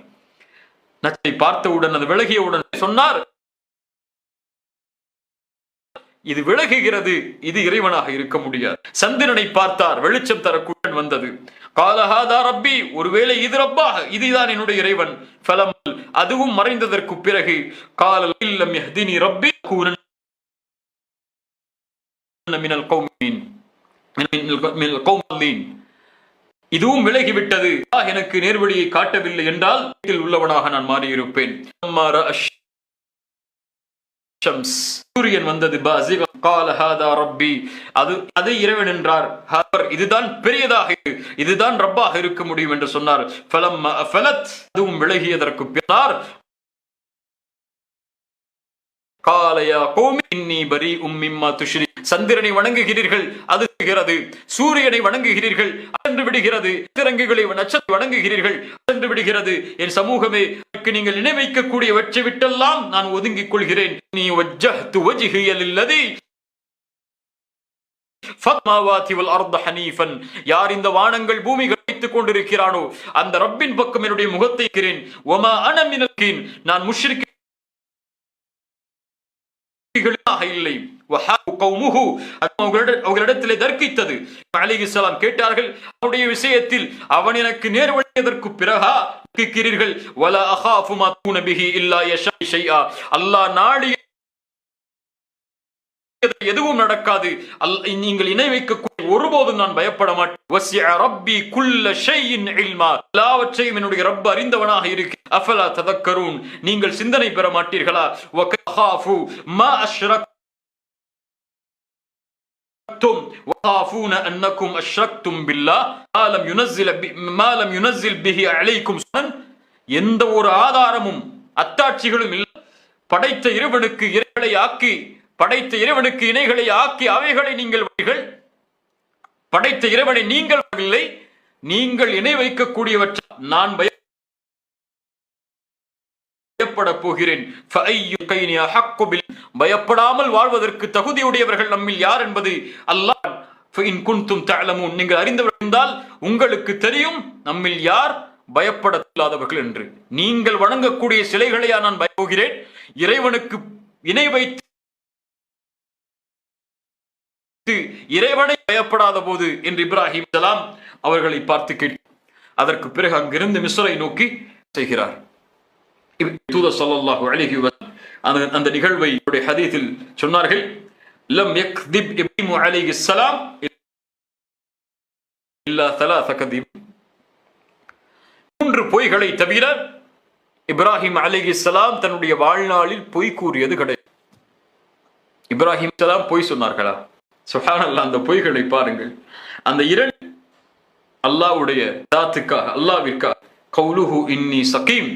நச்சை பார்த்தவுடன் அது விலகியவுடன் சொன்னார், இது விலகுகிறது, இது இறைவனாக இருக்க முடியாது. சந்திரனை பார்த்தார், வெளிச்சம் தரக்கூடிய வந்தது. காலஹாதா ரப்பி, ஒருவேளை இது ரப்பாக, இதுதான் என்னுடைய இறைவன். ஃபலமல், அதுவும் மறைந்ததற்கு பிறகு கால இல்லம் யஹ்தினி ரப்பி கூனன் மினல் கௌமின் மினல் கௌமல்லீன், இதுவும் விலகிவிட்டது. எனக்கு நேர்வழியை காட்டவில்லை என்றால் உள்ளவனாக நான் மாறியிருப்பேன். சூரியன் வந்தது. அது இறைவன் என்றார். இதுதான் பெரியதாக, இதுதான் ரப்பாக இருக்க முடியும் என்று சொன்னார். அதுவும் விலகியதற்கு பின்னர் சந்திரனை வணங்குகிறீர்கள், அது விடுகிறது. சூரியனை வணங்குகிறீர்கள், அன்று விடுகிறது. திரங்குகளை நட்சத்திரம் வணங்குகிறீர்கள், அன்று விடுகிறது. என் சமூகமே, நீங்கள் நினைவைக்கக்கூடிய வெற்றி விட்டெல்லாம் நான் ஒதுங்கிக் கொள்கிறேன். நீ வஜ்ஜஹ்து வஜ்ஹிய லில்லதி ஃபத்மாவாதி வல் அர்த ஹனீஃபன், யார் இந்த வானங்கள் பூமிகள் வைத்துக் கொண்டிருக்கிறானோ அந்த ரப்பின் பக்கம் என்னுடைய முகத்தை இருக்கிறேன். வமா அன மினல் கீன், நான் முஷ்ரிக் இல்லை. அவர்களிடத்திலே தர்க்கித்தது. அலைஹிஸ்ஸலாம் கேட்டார்கள், அவருடைய விஷயத்தில் அவன் எனக்கு நேர்வழியதற்கு பிறகா கேட்கிறீர்கள்? வலா அகாஃபு மா தூன பிஹி இல்லா யஷா ஷைஆ, அல்லாஹ் நாடி எதுவும் நடக்காது. நீங்கள் இணை வைக்கக்கூடிய ஒருபோதும் நான் பயப்பட மாட்டேன். வஸிஅ ரப்பி குல்ல ஷைஇன் இல்மா, எல்லாவற்றையும் என்னுடைய ரப் அறிந்தவனாக இருக்கிறார். அஃபலா ததக்கரூன், நீங்கள் சிந்தனை பெற மாட்டீர்களா? வகஃபாஃபு மா அஷ்ரக்தும் வகாஃபூன அன்னக்கும் அஷ்ரக்தும் பில்லாஹ் மா லம் யுனஸில் பிஹி அலைக்கும் சுனன், எந்த ஒரு ஆதாரமும் அத்தாட்சிகளும் இல்லை. படைத்த இறைவனுக்கு இறைகளை ஆக்கி, படைத்த இறைவனுக்கு இணைகளை ஆக்கி அவைகளை நீங்கள் படைத்த இறைவனை நீங்கள் இல்லை, நீங்கள் இணை வைக்கக்கூடியவற்றை நான் பயப்பட போகிறேன். பயப்படாமல் வாழ்வதற்கு தகுதியுடையவர்கள் நம்மில் யார் என்பது அல்லாஹ், நீங்கள் அறிந்தவர்கள் உங்களுக்கு தெரியும் நம்மில் யார் பயப்படாதவர்கள் என்று. நீங்கள் வணங்கக்கூடிய சிலைகளையா நான் பயப்போகிறேன்? இறைவனுக்கு இணை வைத்து இறைவனை பயப்படாத போது என்று இப்ராஹிம் ஸலாம் அவர்களை பார்த்து கேட்டார். அதற்கு பிறகு அங்கிருந்து மிஸ்ரை நோக்கி செய்கிறார். தூதர் ஸல்லல்லாஹு அலைஹி வஸல்லம் அந்த நிகழ்வை ஹதீஸில் சொன்னார்கள். லம் யக்திப் இப்ராஹிம் அலைஹிஸ்ஸலாம் இல்லா ثلاث கதிப், 3 பொய்களை தவிர இப்ராஹிம் அலைஹிஸ்ஸலாம் தன்னுடைய வாழ்நாளில் பொய் கூறியது கிடையாது. இப்ராஹிம் ஸலாம் பொய் சொன்னார்களா? சுப்ஹானல்லாஹ், அந்த பொய்களை பாருங்கள். அந்த 2 அல்லாஹ்வுடைய தாத்துக்காக, அல்லாஹ்விற்காக. கௌலுஹு இன்னி சகீம்,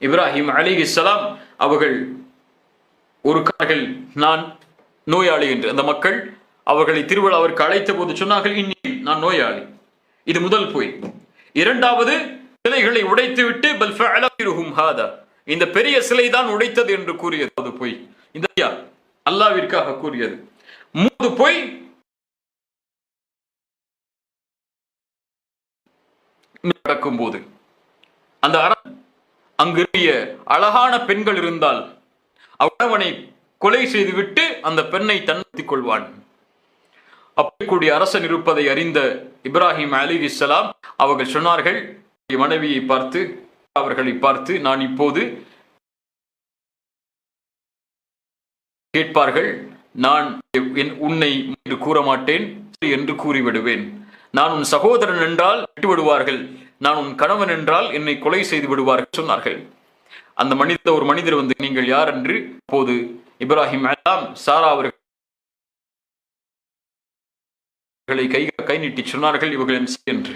இப்ராஹிம் அலைஹிஸ்ஸலாம் அவர்கள் ஒரு கார்கள் நான் நோயாளி என்று அந்த மக்கள் அவர்களை திருவிழாவிற்கு அழைத்த போது சொன்னார்கள், இன்னி நான் நோயாளி. இது முதல் பொய். இரண்டாவது, சிலைகளை உடைத்துவிட்டு பல் ஃபஅலஹும் ஹாதா, இந்த பெரிய சிலை தான் உடைத்தது என்று கூறியது அது பொய். இந்த அல்லாஹ்விற்காக கூறியது. 3 பொய் நடக்கும் போது அந்த அங்கு அழகான பெண்கள் இருந்தால் அவனை கொலை செய்துவிட்டு அந்த பெண்ணை தன்னித்துக் கொள்வான். அப்படி கூடிய அரசன் இருப்பதை அறிந்த இப்ராஹிம் அலைஹிஸ்ஸலாம் அவர்கள் சொன்னார்கள், மனைவியை பார்த்து, அவர்களை பார்த்து, நான் இப்போது கேட்பார்கள், நான் உன்னை என்று கூற மாட்டேன் என்று கூறிவிடுவேன். நான் உன் சகோதரன் என்றால் விட்டு விடுவார்கள், நான் உன் கணவன் என்றால் என்னை கொலை செய்து விடுவார்கள் சொன்னார்கள். அந்த ஒரு மனிதர் வந்து, நீங்கள் யார் என்று அப்போது இப்ராஹிம் அலைஹிஸ்ஸலாம் சாரா அவர்களை கை நீட்டி சொன்னார்கள், இவர்கள் என்று.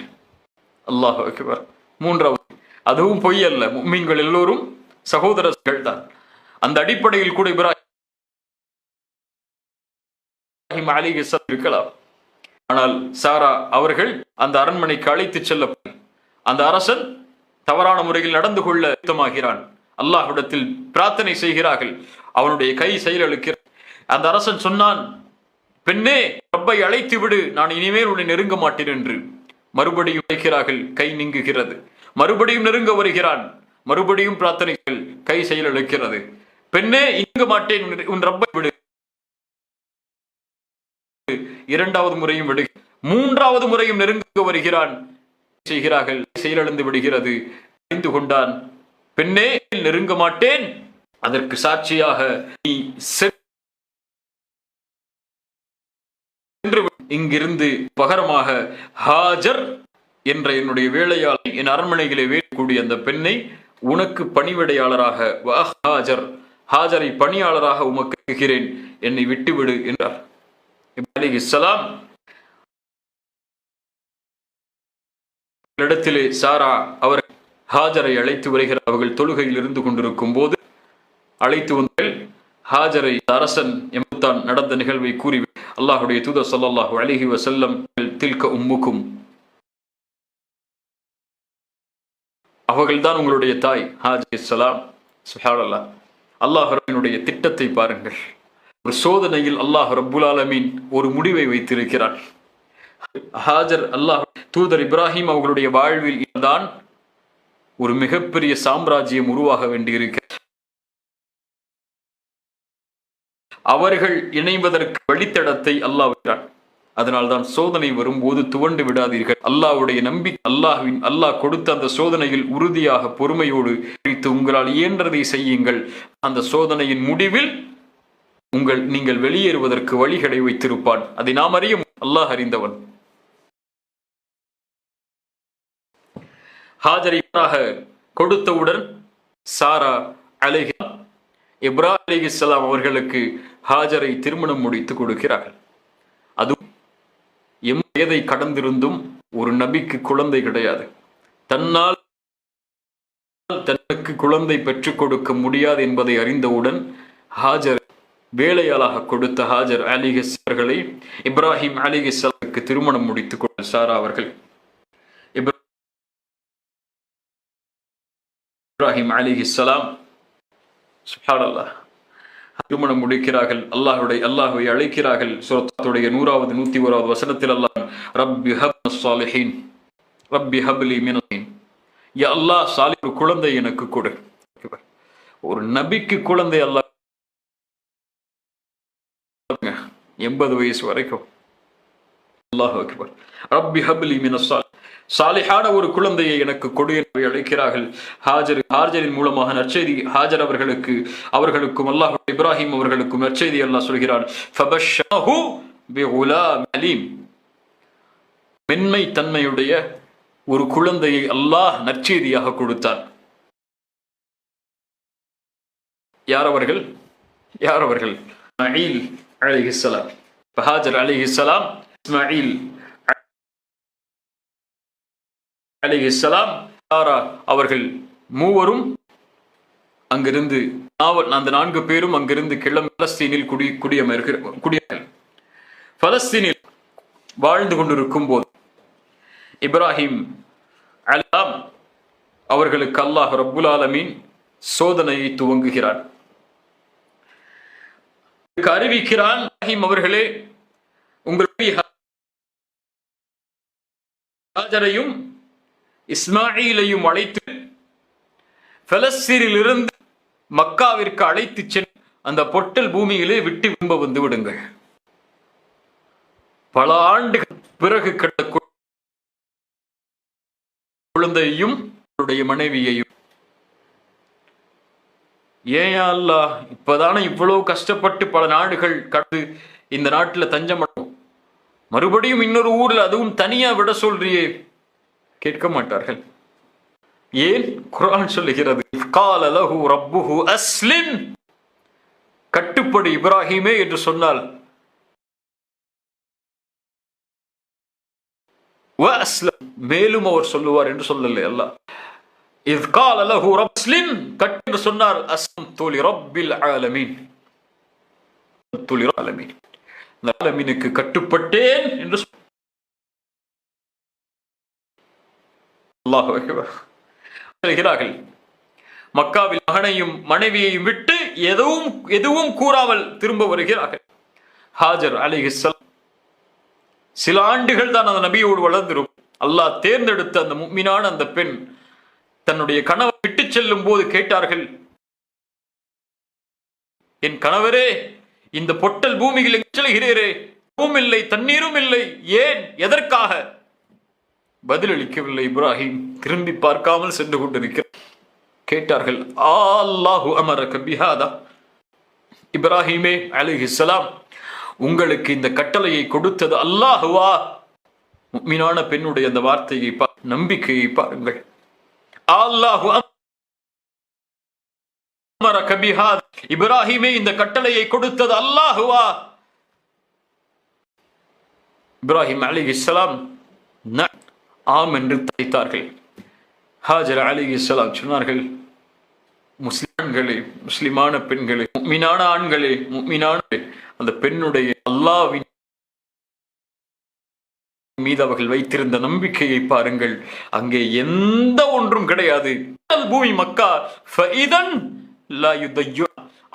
அல்லாஹ் அக்பர். மூன்றாவது, அதுவும் பொய் அல்ல, முஃமின்கள் எல்லோரும் சகோதரர்கள் தான். அந்த அடிப்படையில் கூட இப்ராஹிம் அலைஹிஸ்ஸலாம் இருக்கலாம். ஆனால் சாரா அவர்கள் அந்த அரண்மனைக்கு அழைத்து செல்ல அந்த அரசன் தவறான முறையில் நடந்து கொள்ள ஆயத்தமாகிறான். அல்லாஹ்விடத்தில் பிரார்த்தனை செய்கிறார்கள், அவனுடைய கை செயலிழக்கிறது. அந்த அரசன் சொன்னான், பெண்ணே, ரப்பை அழைத்து விடு, நான் இனிமேல் உன்னை நெருங்க மாட்டேன் என்று. மறுபடியும் அழைக்கிறார்கள், கை நீங்குகிறது. மறுபடியும் நெருங்க வருகிறான், மறுபடியும் பிரார்த்தனைகள், கை செயலிழக்கிறது. பெண்ணே, இங்கு மாட்டேன், உன் ரப்பை விடு. இரண்டாவது முறையும் விடு. மூன்றாவது முறையும் நெருங்க வருகிறான், செய்கிறார்கள், செயலிழந்து விடுகிறது. அறிந்து கொண்டான், பெண்ணே நெருங்க மாட்டேன், அதற்கு சாட்சியாக நீ இங்கிருந்து பகரமாக ஹாஜர் என்ற என்னுடைய வேலையாளை, என் அரண்மனையிலே வேலைக்கூடிய அந்த பெண்ணை உனக்கு பணிவிடையாளராக, ஹாஜரை பணியாளராக உமக்கு என்னை விட்டுவிடு என்றார். அலைஹிஸ்ஸலாம் இடத்திலே சாரா அவர் ஹாஜரை அழைத்து வருகிறார். அவர்கள் தொழுகையில் இருந்து கொண்டிருக்கும் போது அழைத்து வந்தார்கள். ஹாஜரை அரசன் எம்தான் நடந்த நிகழ்வை கூறி, அல்லாஹுடைய தூதர் ஸல்லல்லாஹு அலைஹி வஸல்லம், தில்க உம்முக்கும், அவர்கள்தான் உங்களுடைய தாய். ஹாஜிஸ்ஸலாம். சுப்ஹானல்லாஹ். அல்லாஹ்வினுடைய திட்டத்தை பாருங்கள். ஒரு சோதனையில் அல்லாஹ் ரப்புல் ஆலமீன் ஒரு முடிவை வைத்திருக்கிறான். ஹாஜர் அல்லாஹ் தூதர் இப்ராஹிம் அவர்களுடைய வாழ்வில் தான் ஒரு மிகப்பெரிய சாம்ராஜ்யம் உருவாக வேண்டியிருக்கிறது. அவர்கள் இணைவதற்கு வழித்தடத்தை அல்லாஹ் விட்டான். அதனால்தான் சோதனை வரும்போது துவண்டு விடாதீர்கள். அல்லாஹ்வுடைய நம்பிக்கை, அல்லாஹ் கொடுத்த அந்த சோதனையில் உறுதியாக பொறுமையோடு உங்களால் இயன்றதை செய்யுங்கள். அந்த சோதனையின் முடிவில் நீங்கள் வெளியேறுவதற்கு வழிகளை வைத்திருப்பான். அதை நாம் அறிய, அல்லாஹ் அறிந்தவன். ஹாஜரை கொடுத்தவுடன் சாரா இப்ராஹிம் அலைஹிஸ்ஸலாம் அவர்களுக்கு ஹாஜரை திருமணம் முடித்து கொடுக்கிறார்கள். அதுவும் வயதை கடந்திருந்தும் ஒரு நபிக்கு குழந்தை கிடையாது. தன்னால் தனக்கு குழந்தை பெற்றுக் கொடுக்க முடியாது என்பதை அறிந்தவுடன் ஹாஜர் வேலையாளாக கொடுத்த ஹாஜர் அலைஹிஸ்ஸலாமை இப்ராஹிம் அலைஹிஸ்ஸலாமுக்கு திருமணம் முடித்துக் கொண்ட சாரா அவர்கள் இப்ராஹிம் அலைஹிஸ்ஸலாம் சுப்ஹானல்லாஹ் திருமணம் முடிக்கிறார்கள். அல்லாஹ்வை அழைக்கிறார்கள். சூரத்துடைய 100வது 101வது வசனத்தில் அல்லாஹ், ரப்பி ஹப்னி ஸாலிஹீன், ரப்பி ஹப்லி மினல், யா அல்லாஹ், சாலிஹ் குழந்தை எனக்கு கொடு. ஒரு நபிக்கு குழந்தை அல்லாஹ் 80 வயசு வரைக்கும். அல்லாஹ் அக்பர். ரப்பி ஹப்லி மினஸ் சாலிஹான ஒரு குழந்தையை எனக்கு கொடு என்று அழைக்கிறார்கள். ஹாஜரின் மூலமாக நற்செய்தி ஹாஜர் அவர்களுக்கும் அல்லாஹ் இப்ராஹிம் அவர்களுக்கும் நற்செய்தி அல்லாஹ் சொல்கிறார். ஃபபஷ்ஷரஹு பிகுலாம் அலீம், மென்மை தன்மையுடைய ஒரு குழந்தையை அல்லாஹ் நற்செய்தியாக கொடுத்தார். யார் அவர்கள்? இஸ்மாயில் அலைஹிஸ்ஸலாம். ஹாஜர் அலைஹிஸ்ஸலாம், இஸ்மாயில் அலைஹிஸ்ஸலாம், சாரா அவர்கள் மூவரும் அங்கிருந்து, அந்த 4 பேரும் அங்கிருந்து கிளம்பி பலஸ்தீனில் குடியமர்கள். பலஸ்தீனில் வாழ்ந்து கொண்டிருக்கும் போது இப்ராஹிம் அலைஹிஸ்ஸலாம் அவர்களுக்கு அல்லாஹ் ரப்புல் ஆலமீன் சோதனையை துவங்குகிறான். அறிவிக்கிறான், இப்ராஹிம் அவர்களே, உங்களுடைய ஹாஜரையும் இஸ்மாயிலையும் அழைத்து பலஸ்தீனில் இருந்து மக்காவிற்கு அழைத்து சென்று அந்த பொட்டல் பூமியிலே விட்டு விரும்ப வந்து விடுங்கள். பல ஆண்டுகள் பிறகு கட்ட குழந்தையும் மனைவியையும் ஏன் அல்லாஹ் இப்பதானே இவ்வளவு கஷ்டப்பட்டு பல நாடுகள் கடந்து இந்த நாட்டுல தஞ்சம் மறுபடியும் இன்னொரு ஊர்ல அதுவும் தனியா விட சொல்றியே? கேட்க மாட்டார்கள். ஏன்? குர்ஆன் சொல்லுகிறது, கால லஹு ரப்புஹு அஸ்லிம், கட்டுப்படு இப்ராஹிமே என்று சொன்னால் மேலும் அவர் சொல்லுவார் என்று சொல்லலை அல்லாஹ். இஸ் கால லஹு ரப் அஸ்லிம், கட்டு என்று சொன்னார், அஸ்லம்து லிரப்பில் ஆலமீன், ஆலமீனுக்கு கட்டுப்பட்டேன் என்று அல்லாஹு அக்பர் சொல்கிறார்கள். மக்காவில் மகனையும் மனைவியையும் விட்டு எதுவும் கூறாமல் திரும்ப வருகிறார்கள். ஹாஜர் அலைஹிஸ்ஸலாம் சில ஆண்டுகள் தான் அந்த நபியோடு வளர்ந்திரும். அல்லாஹ் தேர்ந்தெடுத்த அந்த முஃமினான அந்த பெண் தன்னுடைய கணவரை விட்டு செல்லும் போது கேட்டார்கள், என் கணவரே, இந்த பொட்டல் பூமியில் செல்கிறீரே, இல்லை, தண்ணீரும் இல்லை, ஏன், எதற்காக? பதிலளிக்கவில்லை இப்ராஹிம். திரும்பி பார்க்காமல் சென்று கொண்டிருக்கிறார். கேட்டார்கள், அல்லாஹு அமரக பிஹாதா, இப்ராஹிமே அலைஹிஸ்ஸலாம், உங்களுக்கு இந்த கட்டளையை கொடுத்தது அல்லாஹுவா? முஃமினான பெண்ணுடைய அந்த வார்த்தையை நம்பிக்கையை பாருங்கள். அல்லாஹு அமரக பிஹாதா, இப்ராஹிமே இந்த கட்டளையை கொடுத்தது அல்லாஹுவா? இப்ராஹிம் அலைஹிஸ்ஸலாம் ஆம் என்று தைத்தார்கள். ஹாஜர் அலைஹிஸ்ஸலாம் சொன்னார்கள், முஸ்லிம்களே, முஸ்லிமான பெண்களே, முஃமினான ஆண்களே, முஃமினான அந்த பெண்ணுடைய அல்லாஹ்வின் மீது அவர்கள் வைத்திருந்த நம்பிக்கையை பாருங்கள். அங்கே எந்த ஒன்றும் கிடையாது. பூமி மக்கா,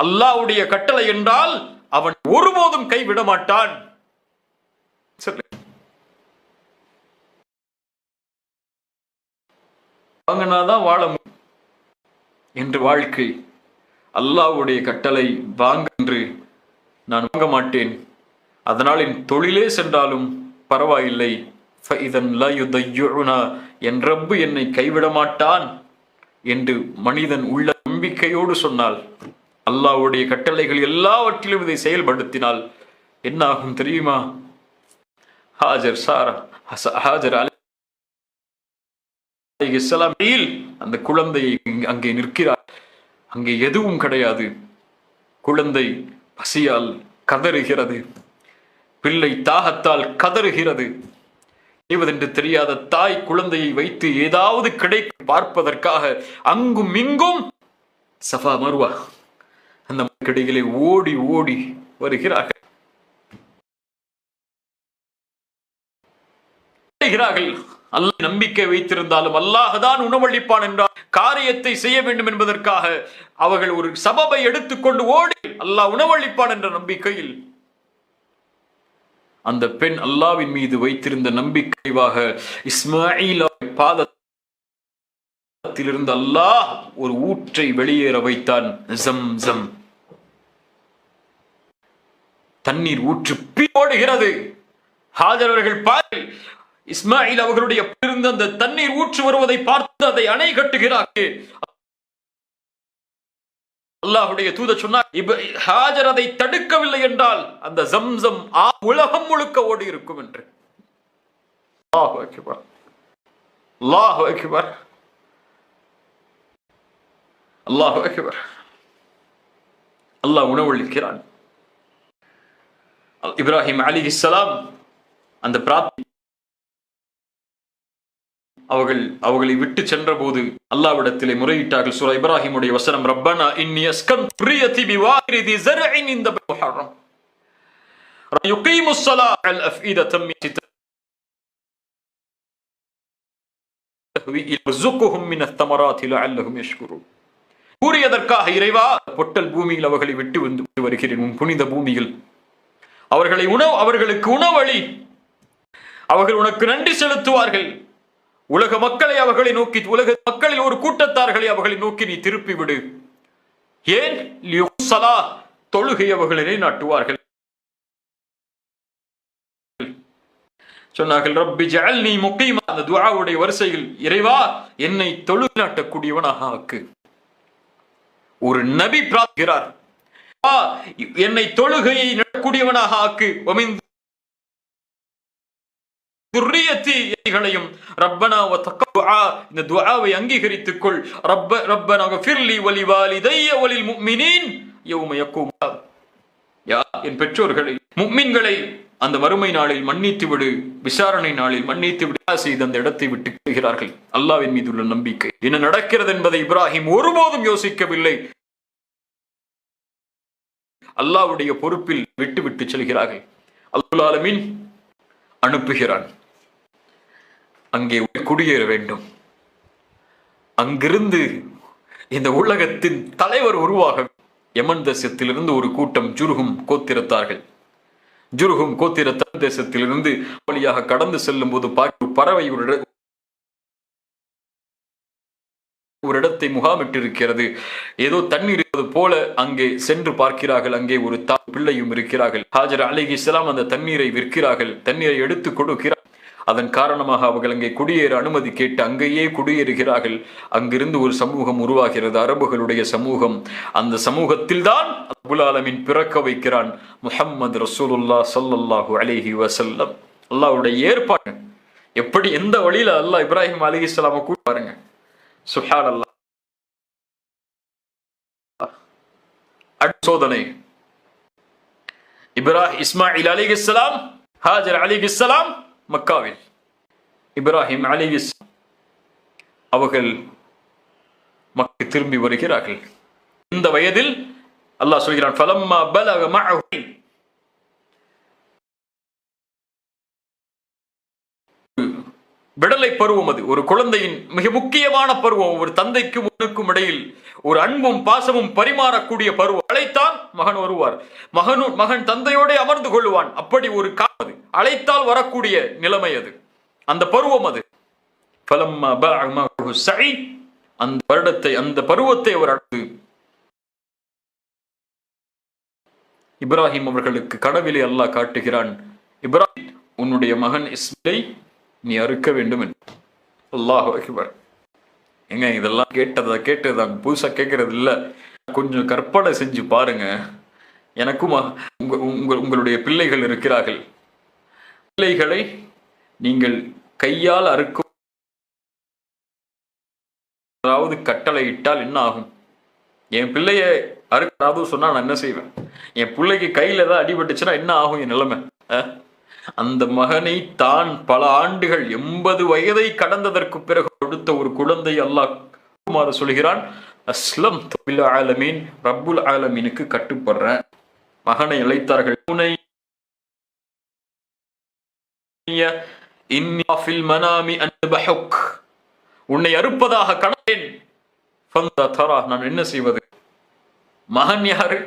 அல்லாஹ்வுடைய கட்டளை என்றால் அவன் ஒருபோதும் கைவிட மாட்டான். வாங்கினாதான் வாழ என்று வாழ்க்கை. அல்லாஹ்வுடைய கட்டளை வாங்க என்று நான் வாங்க மாட்டேன், அதனால் என் தொழிலே சென்றாலும் பரவாயில்லை, என் ரப்பு என்னை கைவிட மாட்டான் என்று மனிதன் உள்ள நம்பிக்கையோடு சொன்னால், அல்லாஹ்வுடைய கட்டளைகள் எல்லாவற்றிலும் இதை செயல்படுத்தினால் என்ன ஆகும் தெரியுமா? ஹாஜர் அந்த குழந்தையை அங்கே நிற்கிறார். அங்கே எதுவும் கிடையாது. குழந்தை பசியால் கதறுகிறது, பிள்ளை தாகத்தால் கதறுகிறது. செய்வதென்று தெரியாத தாய் குழந்தையை வைத்து ஏதாவது கிடைக்க பார்ப்பதற்காக அங்கும் இங்கும் சஃபா மர்வா அந்த கிடைகளை ஓடி ஓடி வருகிறார்கள். அல்லாஹ் நம்பிக்கை வைத்திருந்தாலும் அல்லாஹ் தான் உணவளிப்பான் என்றால் காரியத்தை செய்ய வேண்டும் என்பதற்காக அவர்கள் ஒரு சபபை எடுத்துக்கொண்டு ஓடி அல்லாஹ் உணவளிப்பான் என்ற நம்பிக்கையில் அந்த பெண் அல்லாஹ்வின் மீது வைத்திருந்த நம்பிக்கைவாக இஸ்மாயில் பாதத்திலிருந்து அல்லாஹ் ஒரு ஊற்றை வெளியேற வைத்தான். ஜம்ஸம் தண்ணீர் ஊற்று ஓடுகிறது. ஹாஜர் அவர்கள் பாருங்கள், இஸ்மாயில் அவர்களுடைய இருந்த அந்த தண்ணீர் ஊற்று வருவதை பார்த்து அதை அணை கட்டுகிறார்கள். அல்லாஹ்வுடைய தூதர் சொன்னார், ஹாஜர் அதை தடுக்கவில்லை என்றால் அந்த ஜம்ஸம் உலகம் முழுக்க ஓடி இருக்கும் என்று. அல்லாஹு அக்பர், அல்லாஹு அக்பர், அல்லாஹு அக்பர். அல்லாஹ் உணவளிக்கிறான். இப்ராஹிம் அலைஹிஸ்ஸலாம் அந்த பிரார்த்தனை அவர்களை விட்டு சென்ற போது அல்லாஹ்விடத்திலே முறையிட்டார்கள். சூரா இப்ராஹிமுடைய வசனம், ரப்பனா இன்னி அஸ்கன்து ذُرِّيَّتِي بِوَادٍ ذِي زَرْعٍ عِندَ بَيْتِكَ الْمُحَرَّمِ يُقِيمُوا الصَّلَاةَ وَيَجْعَلُونَ أَفْئِدَةً تَهْوِي إِلَيْهِمْ وَيَرْزُقْهُم مِّنَ الثَّمَرَاتِ لَعَلَّهُمْ يَشْكُرُونَ. கூறியதற்காக இறைவா, பொட்டல் பூமியில் அவர்களை விட்டு வந்து வருகிறேன், உன் புனித பூமியில் அவர்களுக்கு உணவளி, அவர்கள் உனக்கு நன்றி செலுத்துவார்கள். உலக மக்களை அவர்களை நோக்கி, உலக மக்களில் ஒரு கூட்டத்தார்களை அவர்களை நோக்கி நீ திருப்பி விடு. ஏன்? தொழுகை அவர்கள் நிலைநாட்டுவார்கள். சொன்னார்கள், ரப்பி ஜஅல்னி முகீமா. அந்த துஆவுடைய வரிசையில், இறைவா என்னை தொழுகை நாட்டக்கூடியவனாக ஆக்கு. ஒரு நபி பிரார்த்திக்கிறார், என்னை தொழுகையை நடக்கூடியவனாக ஆக்கு. வமின் துர்ரியத்தையும் ரப்பனா வ தக்கா. இந்த துஆவை அங்கீகரித்துக் கொள். ரப்பனா கஃபிர்லி வலி வாலிதைய வலில் முஃமினீன் யௌம யகூம். யா என் பெற்றோர்களை, முஃமின்களை அந்த வறுமை நாளில் மன்னித்து விடு, விசாரணை நாளில் மன்னித்து விடு செய்து அந்த இடத்தை விட்டு விடுகிறார்கள். அல்லாஹ்வின் மீது உள்ள நம்பிக்கை என்ன நடக்கிறது என்பதை இப்ராஹிம் ஒருபோதும் யோசிக்கவில்லை. அல்லாஹ்வுடைய பொறுப்பில் விட்டு விட்டு செல்கிறார்கள். அல்லாஹ் ஆலமீன் அனுப்புகிறான். அங்கே குடியேற வேண்டும். அங்கிருந்து இந்த உலகத்தின் தலைவர் உருவாக யமன் தேசத்திலிருந்து ஒரு கூட்டம் ஜுர்ஹும் கோத்திரத்தார்கள். ஜுர்ஹும் கோத்திர தேசத்திலிருந்து வழியாக கடந்து செல்லும் போது பறவை ஒரு இடத்தை முகாமிட்டிருக்கிறது. ஏதோ தண்ணீர் இருப்பது போல அங்கே சென்று பார்க்கிறார்கள். அங்கே ஒரு பிள்ளையும் இருக்கிறார்கள். ஹாஜர் அலைஹிஸ்ஸலாம் அந்த தண்ணீரை விற்கிறார்கள். தண்ணீரை எடுத்து கொடுக்கிறார். அதன் காரணமாக அவர்கள் அங்கே குடியேற அனுமதி கேட்டு அங்கேயே குடியேறுகிறார்கள். அங்கிருந்து ஒரு சமூகம் உருவாகிறது, அரபுகளுடைய சமூகம். அந்த சமூகத்தில் தான் ரப்புல் ஆலமீன் பிறக்க வைக்கிறான் முஹம்மது ரசூலுல்லாஹ் ஸல்லல்லாஹு அலைஹி வஸல்லம். அல்லாஹ்வுடைய ஏற்பாடு எப்படி, எந்த வழியில அல்லாஹ் இப்ராஹிம் அலைஹிஸ்ஸலாமை கூட்டி பாருங்க. சுப்ஹானல்லாஹ். சோதனை. இஸ்மாயில் அலைஹிஸ்ஸலாம், ஹாஜர் அலைஹிஸ்ஸலாம் மக்காவில். இப்ராஹிம் அலைஹிஸ்ஸலாம் அவர்கள் மக்கா திரும்பி வருகிறார்கள். இந்த வயதில் அல்லாஹ் சொல்கிறான், ஃபலம்மா பலக மஅஹு. விடலை பருவம். அது ஒரு குழந்தையின் மிக முக்கியமான பருவம். ஒரு தந்தைக்கும் மகனுக்கும் இடையில் ஒரு அன்பும் பாசமும் பரிமாறக்கூடிய பருவம். அழைத்தான் மகன் வருவார், மகன் தந்தையோட அமர்ந்து கொள்வான். அப்படி ஒரு காலம், அழைத்தால் வரக்கூடிய நிலைமை அது, அந்த பருவம் அது. அந்த வருடத்தை, அந்த பருவத்தை அவர் அடைந்து இப்ராஹிம் அவர்களுக்கு கனவிலே அல்லாஹ் காட்டுகிறான், இப்ராஹிம் உன்னுடைய மகன் இஸ்மாயிலை நீ அறுக்க வேண்டும் என்று. அல்லாஹு அக்பர். எங்க இதெல்லாம் கேட்டது புதுசா கேட்கறது இல்ல. கொஞ்சம் கற்பனை செஞ்சு பாருங்க. எனக்கும் உங்களுடைய பிள்ளைகள் இருக்கிறார்கள். பிள்ளைகளை நீங்கள் கையால் அறுக்கும் அதாவது கட்டளை இட்டால் என்ன ஆகும்? என் பிள்ளைய அறுக்கிறாவது சொன்னா நான் என்ன செய்வேன்? என் பிள்ளைக்கு கையில ஏதாவது அடிபட்டுச்சுன்னா என்ன ஆகும் என் நிலைமை? அந்த மகனை தான் பல ஆண்டுகள் 80 வயதை கடந்ததற்கு பிறகு கொடுத்த ஒரு குழந்தை அல்லாஹ் சொல்கிறான், அஸ்லம் பில் ஆலமீன், ரப்புல் ஆலமீனுக்கு கட்டுப்படுறேன். மகனை அழைத்தார்கள். உன்னை அறுப்பதாக கண்டேன். நான் என்ன செய்வது? மகன் யாரு?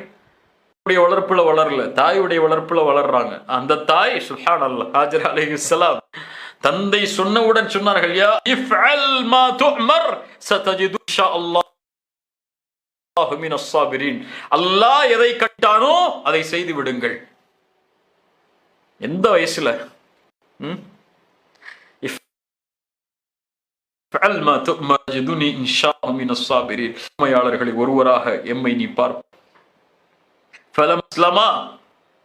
வளர்ப்புல வளரல, தாயுடைய வளர்ப்புல வளர்றாங்க. அந்த தாய் சுப்ஹானல்லாஹ் ஹாஜர் அலைஹிஸ்ஸலாம் தந்தை சொன்னவுடன் சொன்னார்கள், யா இஃஅல் மா துஅமர் சதஜிது இன்ஷாஅல்லாஹு மினஸ் ஸாபிரீன். அல்லாஹ் எதை கட்டானோ அதை செய்து விடுங்கள். எந்த வயசுல? இஃஅல் மா துஅமர் சதஜிதுனி இன்ஷாஅல்லாஹு மினஸ் ஸாபிரீன். உண்மையாளர்களை ஒருவராக எம்மை நீ பார்.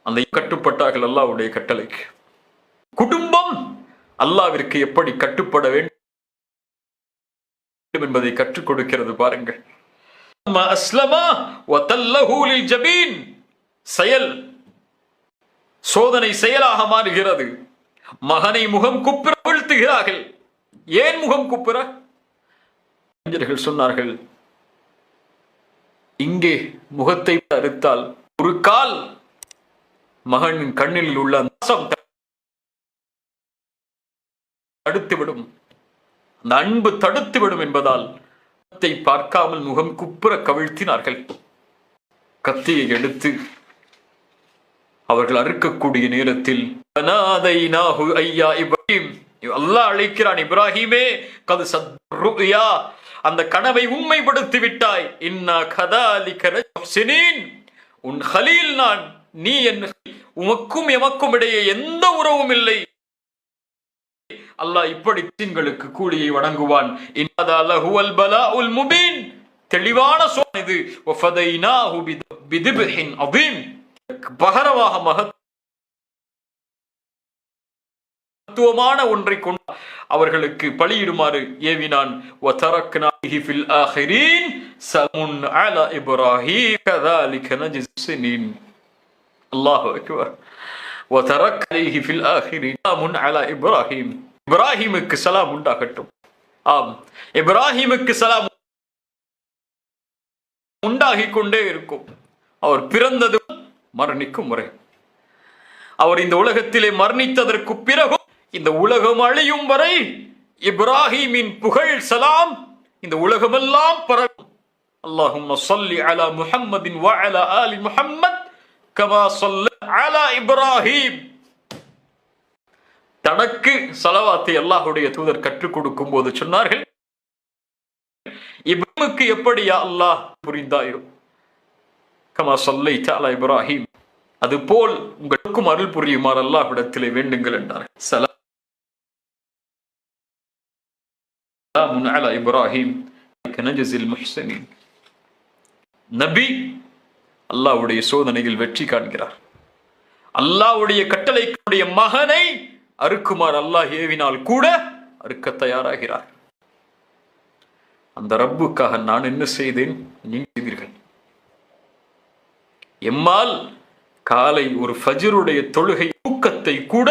அந்த கட்டுப்பட்டார்கள் அல்லாஹ்வுடைய கட்டளைக்கு. குடும்பம் அல்லாஹ்விற்கு எப்படி கட்டுப்பட வேண்டும் என்பதை கற்றுக் கொடுக்கிறது பாருங்கள். செயல் சோதனை செயலாக மாறுகிறது. மகனை முகம் குப்புற வீழ்த்துகிறார்கள். ஏன் முகம் குப்புற? சொன்னார்கள், இங்கே முகத்தை அறுத்தால் ஒரு கால் மகனின் கண்ணில் உள்ள தடுத்துவிடும், அந்த அன்பு தடுத்துவிடும் என்பதால் பார்க்காமல் முகம் குப்புற கவிழ்த்தினார்கள். கத்தியை எடுத்து அவர்கள் அறுக்கக்கூடிய நேரத்தில் அல்லாஹ் அழைக்கிறான், இப்ராஹிமே கது சத்ருயா, அந்த கனவை உண்மைப்படுத்தி விட்டாய். இன்னா கதாலிக ரஜ்சினீன், உன் ஹலீல் நான், நீ என், உமக்கும் எமக்கும் இடையே எந்த உறவும் இல்லை. அல்லாஹ் இப்படி ஜின்களுக்கு கூலியை வழங்குவான். இன்னதா லஹுவல் பலாஉல் முபீன், தெளிவான சோதனை இது. வஃபதைனாஹு பிதிப்ஹின் அதீம், பகரவாக மகத்துவமான ஒன்றை கொண்டு அவர்களுக்கு பலியிடுமாறு ஏவினான். வதரக்னாஹி ஃபில் ஆகிரீன் சமுன் அலா இப்ராஹீம் கذلك நஜ்ஸி ஸினீன். அல்லாஹு அக்பர். வதரக்னாஹி ஃபில் ஆகிரீன் சமுன் அலா இப்ராஹீம், இப்ராஹிமுக்கு சலாம் உண்டாகட்டும். ஆம், இப்ராஹிமுக்கு சலாம் உண்டாகிக் கொண்டே இருக்கும். அவர் பிறந்தது மரணிக்கும் முறை, அவர் இந்த உலகத்திலே மரணித்ததற்கு பிறகு இந்த உலகம் அழியும் வரை இப்ராஹிமின் புகழ் சலாம் இந்த உலகமெல்லாம் பரவும். அல்லாஹும்ம ஸல்லி அலா முஹம்மதின் வ அலா ஆலி முஹம்மத் கமா ஸல்லி அலா இப்ராஹிம். தனக்கு ஸலவாத்தை அல்லாஹ்வுடைய தூதர் கற்றுக் கொடுக்கும் போது சொன்னார்கள், இப்ராஹிமுக்கு எப்படி யா அல்லாஹ் புரிந்தாயோ கமா ஸல்லைத அலா இப்ராஹிம், அதுபோல் உங்களுக்கும் அருள் புரியுமாறு அல்லாஹ்விடத்திலே வேண்டுங்கள் என்றார். சலாமுன் அலா இப்ராஹிம் நஜ்ஸில் முஹ்ஸினீன். நபி அல்லாஹ்வுடைய சோதனையில் வெற்றி காண்கிறார். அல்லாஹ்வுடைய கட்டளைக்குடைய மகனை அறுக்குமாறு அல்லாஹ் ஏவினால் கூட அறுக்க தயாராகிறார். அந்த ரப்புக்காக நான் என்ன செய்தேன், நீங்கள் செய்தீர்கள். எம்மால் காலை ஒரு ஃபஜ்ருடைய தொழுகை தூக்கத்தை கூட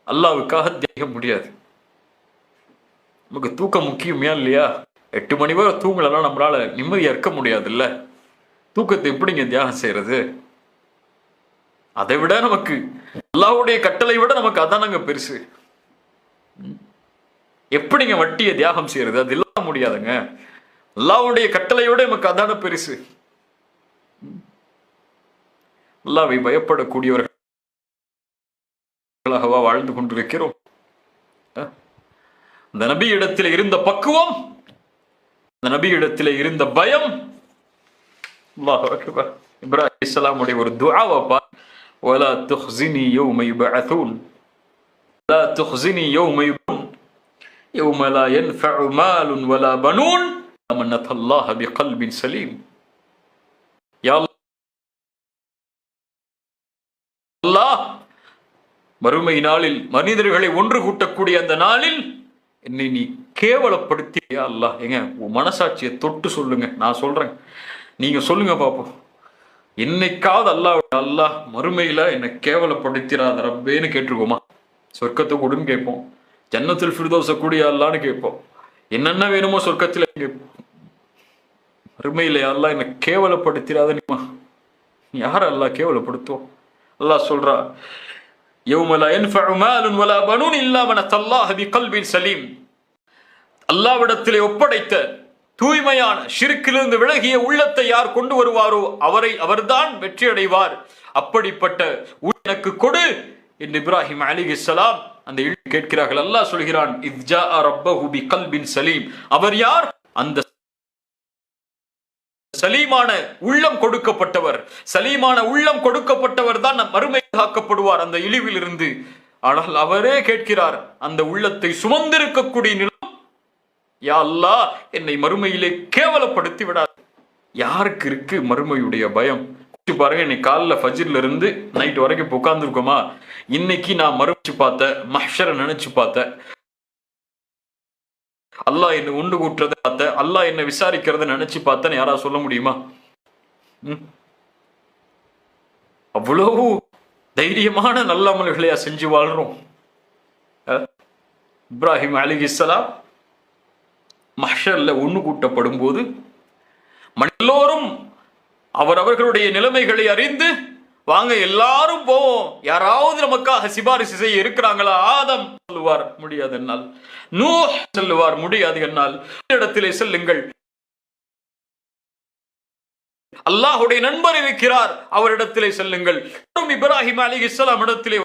அல்லாஹ்வுக்காக தியாக முடியாது. நமக்கு தூக்கம் முக்கியமே இல்லையா? 8 மணி வரை தூங்கலாம், நம்மளால நிம்மதியா இருக்க முடியாது இல்ல. தூக்கத்தை எப்படிங்க தியாகம் செய்யறது? அதை விட நமக்கு அல்லாஹ்வுடைய கட்டளை விட நமக்கு அதானங்க பெருசு. எப்படிங்க வட்டியை தியாகம் செய்யறது? அது இல்லாம முடியாதுங்க. அல்லாஹ்வுடைய கட்டளை விட நமக்கு அதான பெருசு. அல்லாஹ்வை பயப்படக்கூடியவர்களாகவா வாழ்ந்து கொண்டிருக்கிறோம்? அந்த நபி இடத்திலே இருந்த பக்குவம், அந்த நபி இடத்திலே இருந்த பயம். அல்லாஹு அக்பர். இப்ராஹிம் அலைஹிஸ்ஸலாமுடைய ஒரு துஆவை பார். வலா துஹ்ஸினி யௌம யுபஅஸூன், லா துஹ்ஸினி யௌம யுபஅஸூன் யௌம லா யன்ஃபஉ மாலுன் வலா பனூன் மன் அத்தல்லாஹ பிகல்பின் சலீம். யா அல்லாஹ், மறுமை நாளில் மனிதர்களை ஒன்று கூட்டக்கூடிய அந்த நாளில் என்னை நீ கேவலப்படுத்தியா அல்லாஹ்? எங்க மனசாட்சியை தொட்டு சொல்லுங்க, நான் சொல்றேன், நீங்க சொல்லுங்க பாப்போம். என்னைக்காவது அல்லாஹ் மறுமையில என்னை கேவலப்படுத்திராத ரப்பேன்னு கேட்டிருக்கோமா? சொர்க்கத்தை கொடுன்னு கேட்போம், ஜன்னத்துல் ஃபிர்தௌஸ கூடிய அல்லான்னு கேட்போம், என்னென்ன வேணுமோ சொர்க்கத்துல கேட்போம். மறுமையில அல்லாஹ் என்னை கேவலப்படுத்திராத யார் அல்லாஹ் கேவலப்படுத்துவோம்? அல்லாஹ் சொல்றா, யௌம லா யன்ஃபஉ மாலுன் வலா பனூன் இல்லா மன் அத்தல்லாஹ பிகல்பின் சலீம். அல்லாஹ்விடத்திலே ஒப்படைத்த தூய்மையான ஷிர்க்கிலிருந்து விலகிய உள்ளத்தை யார் கொண்டு வருவாரோ அவர்தான் வெற்றி அடைவார். அப்படிப்பட்ட எனக்கு கொடு என்று இப்ராஹிம் அலைஹிஸ்ஸலாம் அந்த கேட்கிறார்கள். அல்லாஹ் சொல்கிறான், இத் ஜாஅ ரப்பஹு பிகல்பின் சலீம். அவர் யார்? அந்த சலீமான உள்ளம் கொடுக்கப்பட்டவர். சலீமான உள்ளம் கொடுக்கப்பட்டவர் தான் மறுமை காக்கப்படுவார் அந்த இழிவில் இருந்து. ஆனால் அவரே கேட்கிறார், அந்த உள்ளத்தை சுமந்திருக்கக்கூடிய நிலம், யா அல்லாஹ் என்னை மறுமையிலே கேவலப்படுத்தி விடாது. யாருக்கு இருக்கு மறுமையுடைய பயம்? பாருங்க, இன்னைக்கு காலைல ஃபஜ்ர்ல இருந்து நைட் வரைக்கும் உட்கார்ந்து இருக்கோமா? இன்னைக்கு நான் மறுச்சு பார்த்தேன், மஹ்ஷரை நினைச்சு பார்த்தேன், அல்லாஹ் என்ன உண்டு கூட்டுறதை பார்த்த, அல்லாஹ் என்ன விசாரிக்கிறத நினைச்சு பார்த்தேன்னு யாராவது சொல்ல முடியுமா? அவ்வளவு தைரியமான நல்ல அமல்களையா செஞ்சு வாழ்றோம்? இப்ராஹிம் அலைஹிஸ்ஸலாம் மஹ்ஷர்ல ஒண்ணு கூட்டப்படும் போது எல்லோரும் அவர்களுடைய நிலைமைகளை அறிந்து, வாங்க எல்லாரும் போவோம், யாராவது நமக்காக சிபாரிசு செய்ய இருக்கிறாங்களா? ஆதம் சொல்லுவார், முடியாது என்னால். நூஹ் சொல்லுவார், முடியாது என்னால். இடத்திலே செல்லுங்கள், அல்லாஹ்வுடைய நண்பர் இருக்கிறார், அவரிடத்திலே செல்லுங்கள். இப்ராஹிம் அலைஹிஸ்ஸலாம் இடத்திலே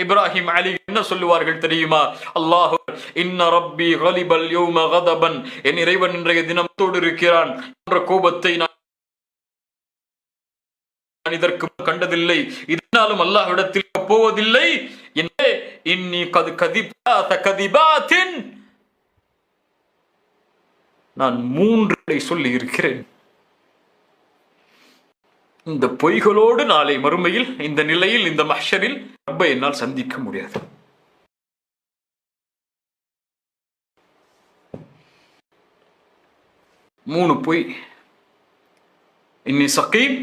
இப்ராஹிம் அலி என்ன சொல்லுவார்கள் தெரியுமா? அல்லாஹ் இன்ன ரப்பி கலிபல் யௌம கதபன், என் இறைவன் இன்றைய தினத்தோடு இருக்கிறான் என்ற கோபத்தை நான் நான் இதற்கு கண்டதில்லை, இதனாலும் அல்லாஹ்விடத்தில் போவதில்லை என்று இன்னி கதிபாத்தின் நான் 3 சொல்லி இருக்கிறேன். இந்த பொய்களோடு நாளை மறுமையில் இந்த நிலையில் இந்த மஹ்ஷரில் ரப்பை என்னால் சந்திக்க முடியாது. மூணு பொய். இன்னி சகீம்,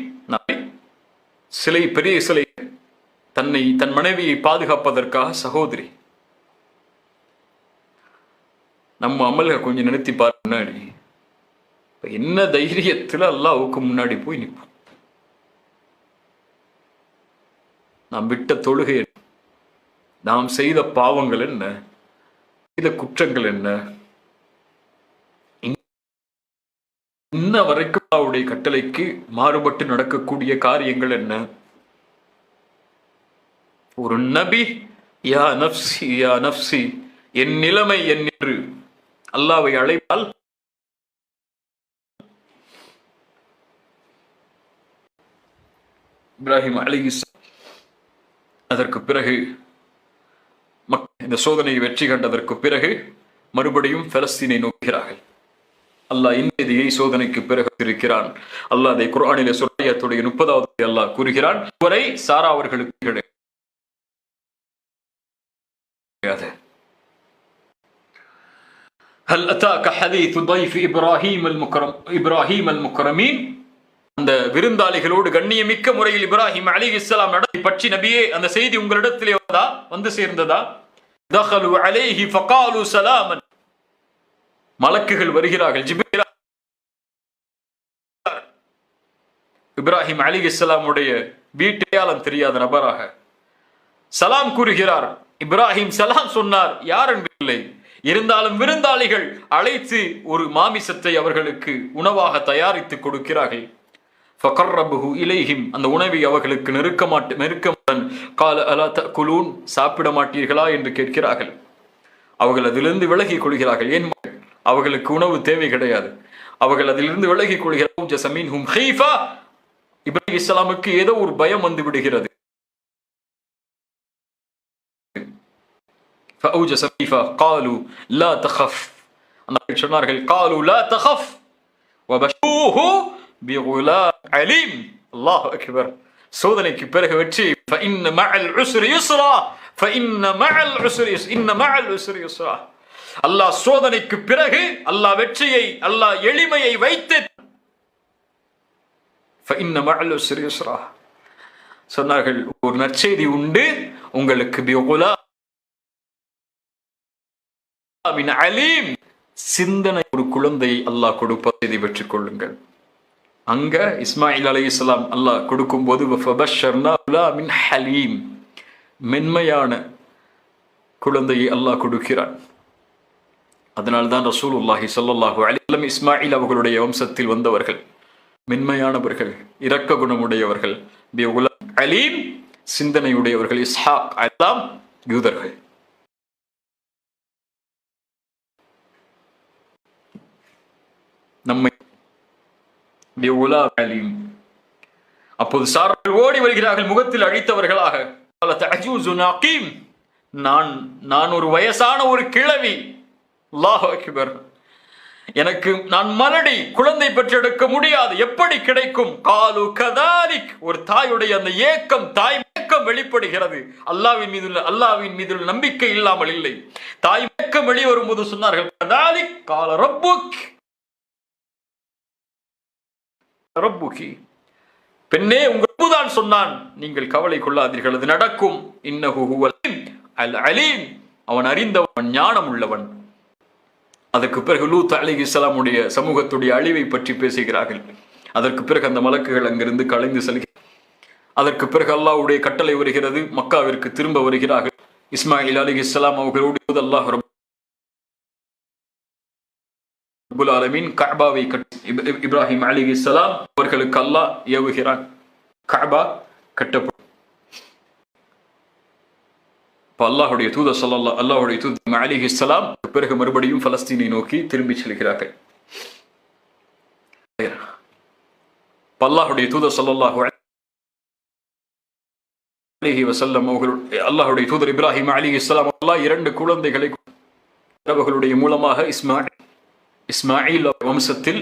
சிலை, பெரிய சிலை, தன் மனைவியை பாதுகாப்பதற்காக சகோதரி. நம்ம அமல்கள் கொஞ்சம் நிறுத்தி பாரு. முன்னாடி என்ன தைரியத்தில் அல்லாஹ்வுக்கு முன்னாடி போய் நிற்போம்? நாம் விட்ட தொழுகை என்ன, நாம் செய்த பாவங்கள் என்ன, செய்த குற்றங்கள் என்ன, இன்ன வரைக்கும் அவருடைய கட்டளைக்கு மாறுபட்டு நடக்கக்கூடிய காரியங்கள் என்ன? ஒரு நபி யா நஃப்சி யா நஃப்சி, என் நிலைமை என்று அல்லாஹ்வை அழைப்பால் இப்ராஹிம் அலைஹிஸ்ஸலாம் அதற்கு பிறகு இந்த சோதனையை வெற்றி கண்டதற்கு பிறகு மறுபடியும் பலஸ்தீனை நோக்குகிறார்கள். அல்லாஹ் இந்நிதியை சோதனைக்கு பிறகு இருக்கிறான். அல்லாஹ் அதை குர்ஆனிலே சூரத்துடைய 30வது அல்லாஹ் கூறுகிறான், வரை சாரா அவர்களுக்கு கிடையாது. ஹல் அதாக ஹதீது ضيف இப்ராஹீம் அல்-முக்ரமீன், அந்த விருந்தாளிகளோடு கண்ணியமிக்க முறையில் இப்ராஹிம் அலைஹிஸ்ஸலாம் நடத்தை பற்றி நபியே அந்த செய்தி உங்களிடத்திலே வந்து சேர்ந்ததா? தகலு அலைஹி ஃபகாலு சலாமன், மலக்குகள் வருகிறார்கள். ஜிப்ரீல் இப்ராஹிம் அலைஹிஸ்ஸலாமுடைய வீட்டையாளம் தெரியாத நபராக சலாம் கூறுகிறார். இப்ராஹிம் சலாம் சொன்னார், யார் என்பதில்லை. இருந்தாலும் விருந்தாளிகள் அழைத்து ஒரு மாமிசத்தை அவர்களுக்கு உணவாக தயாரித்து கொடுக்கிறார்கள். ஃபகர்ரபுஹு இலைஹிம், அந்த உணவை அவர்களுக்கு நெருக்கமுடன் கால அலா தகுலூன், சாப்பிட மாட்டீர்களா என்று கேட்கிறார்கள். அவர்கள் அதிலிருந்து விலகிக் கொள்கிறார்கள். ஏன்? அவர்களுக்கு உணவு தேவை கிடையாது. அவர்கள் அதிலிருந்து விலகிக் கொள்கிறார்கள். ஜஸமீன்ஹும் ஹீஃபா, இப்ராஹிம் இஸ்லாமுக்கு ஏதோ ஒரு பயம் வந்து விடுகிறது. فأوجس خيفة قالوا لا تخف, அந்த சொன்னார்கள் قالوا لا تخف وبشروه بغلام عليم. அல்லாஹ் அக்பர். சோதனைக்கு பிறகு வெற்றி. فإن مع العسر يسرا فإن مع العسر إن مع العسر يسرا. அல்லாஹ் சோதனைக்கு பிறகு அல்லாஹ் வெற்றியை, அல்லாஹ் எளிமையை வைத்து فإن مع العسر يسرا சொன்னார்கள். ஒரு நற்செய்தி உண்டு உங்களுக்கு, بغلام அலீம், சிந்தனை ஒரு குழந்தை அல்லாஹ் கொடுப்பதை பெற்றுக் கொள்ளுங்கள். அங்க இஸ்மாயில் அலைஹிஸ்ஸலாம் அல்லாஹ் கொடுக்கும் போது ஹலீம், மென்மையான குழந்தையை அல்லாஹ் கொடுக்கிறான். அதனால்தான் ரசூலுல்லாஹி ஸல்லல்லாஹு அலைஹி வஸல்லம் இஸ்மாயில் அவர்களுடைய வம்சத்தில் வந்தவர்கள், மென்மையானவர்கள், இரக்க குணமுடையவர்கள். அலீம், சிந்தனையுடையவர்கள். இஸ்ஹாக் எல்லாம் யூதர்கள். நம்மை அப்போது சாரார்கள் ஓடி வருகிறார்கள், முகத்தில் அழித்தவர்களாக. நான் ஒரு வயசான ஒரு கிழவி, அல்லாஹ் அக்பர், எனக்கு நான் மலடி, குழந்தை பெற்றெடுக்க முடியாது, எப்படி கிடைக்கும்? காலு கதாலிக், ஒரு தாயுடைய அந்த ஏக்கம், தாய் ஏக்கம் வெளிப்படுகிறது. அல்லாஹ்வின் மீது நம்பிக்கை இல்லாமல் இல்லை. தாய் ஏக்கம் வெளிவரும் போது சொன்னார்கள், கதாலிக் கால ரப்புக், ரப்புகி, பெண்ணே உங்கள் ரப்புதான் சொன்னான், நீங்கள் கவலை கொள்ளாதீர்கள், அது நடக்கும். இன்னஹு ஹுவல் அலீம், அவன் அறிந்தவன், ஞானம் உள்ளவன். அதற்கு பிறகு லூத் அலைஹிஸ்ஸலாமுடைய சமூகத்துடைய அழிவை பற்றி பேசுகிறார்கள். அதற்கு பிறகு அந்த மலக்குகள் அங்கிருந்து கலைந்து செல்கிறார்கள். அதற்கு பிறகு அல்லாஹ்வுடைய கட்டளை வருகிறது, மக்காவிற்கு திரும்ப வருகிறார்கள். இஸ்மாயில் அலைஹிஸ்ஸலாம் அவர்களோடு அல்லாஹ் ரப்புல் ஆலமீன் கஅபாவை இப்ராஹிம் அலைஹிஸ்ஸலாம் அவர்களுக்கு அல்லாஹ் ஏவுகிறான். கஅபா கட்டப்படும். அல்லாஹ்வுடைய தூதர் அல்லாஹ்வுடைய தூதர் அலைஹிஸ்ஸலாம் பிறகு மறுபடியும் பலஸ்தீனை நோக்கி திரும்பி செல்கிறார்கள். அல்லாஹ்வுடைய தூதர் ஸல்லல்லாஹு அலைஹி வஸல்லம் அவர்களுடைய அல்லாஹ்வுடைய தூதர் இப்ராஹிம் அலைஹிஸ்ஸலாம் அல்லாஹ் 2 குழந்தைகளை அவர்களுடைய மூலமாக இஸ்மாயில் வம்சத்தில்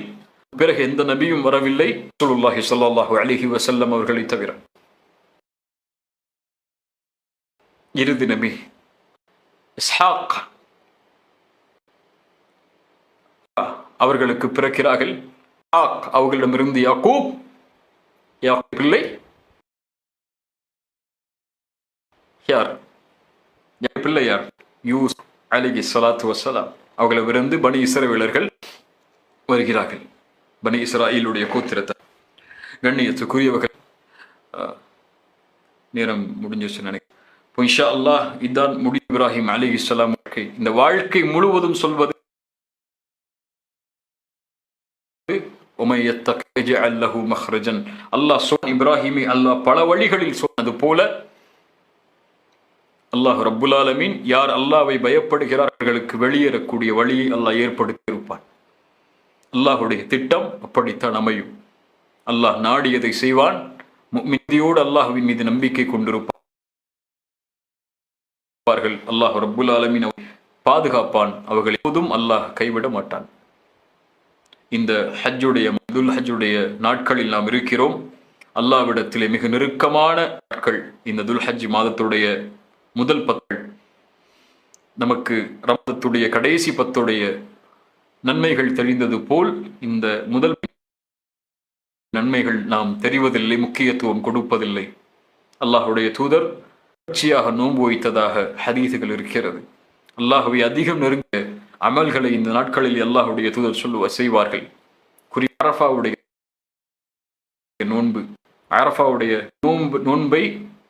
பிறகு எந்த நபியும் வரவில்லை ரசூலுல்லாஹி ஸல்லல்லாஹு அலைஹி வஸல்லம் அவர்களை தவிர. இறுதி நபி இஸ்ஹாக் அவர்களுக்கு பிறக்கிறார்கள். அவர்களிடமிருந்து யாக்கூப் பிள்ளை யார்? பிள்ளை யார்? யூசுப் அலைஹி ஸலாத்து வஸ்ஸலாம். அவர்களிடமிருந்து பனி இஸ்ரவேலர்கள் வருகிறார்கள். பனி இஸ்ராயீலுடைய கோத்திரத்தை கண்ணியத்துக்குரியவர்கள். நேரம் முடிஞ்சிருச்சு நினைக்கிறேன். இன்ஷா அல்லாஹ் இதான் முடி இப்ராஹிம் அலைஹிஸ்ஸலாம் வாழ்க்கை. இந்த வாழ்க்கை முழுவதும் சொல்வது அல்லாஹ் இப்ராஹிமை அல்லாஹ் பல வழிகளில் சொன்னது போல அல்லாஹ் ரப்புல் ஆலமீன் யார் அல்லாஹ்வை பயப்படுகிறார்களுக்கு வெளியேறக்கூடிய வழியை அல்லாஹ் ஏற்படுத்தி இருப்பான். அல்லாஹ்வுடைய திட்டம் அப்படித்தான் அமையும். அல்லாஹ் நாடியதை செய்வான். முஃமினோடு அல்லாஹ்வின் மீது நம்பிக்கை கொண்டிருப்பார்கள். அல்லாஹ் ரப்புல் ஆலமீன் பாதுகாப்பான். அவர்கள் எப்போதும் அல்லாஹ் கைவிட மாட்டான். இந்த துல்ஹஜ்ஜுடைய நாட்களில் நாம் இருக்கிறோம். அல்லாஹ்விடத்திலே மிக நெருக்கமான நாட்கள் இந்த துல்ஹஜ் மாதத்துடைய முதல் 10. நமக்கு ரமதத்துடைய கடைசி 10 நன்மைகள் தெரிந்தது போல் இந்த முதல் நன்மைகள் நாம் தெரிவதில்லை, முக்கியத்துவம் கொடுப்பதில்லை. அல்லாஹ்வுடைய தூதர் தொடர்ச்சியாக நோன்பு வைத்ததாக ஹதீஸுகள் இருக்கிறது. அல்லாஹ்வை அதிகம் நெருங்கிய அமல்களை இந்த நாட்களில் அல்லாஹ்வுடைய தூதர் செய்வார்கள். அரஃபாவுடைய நோன்பை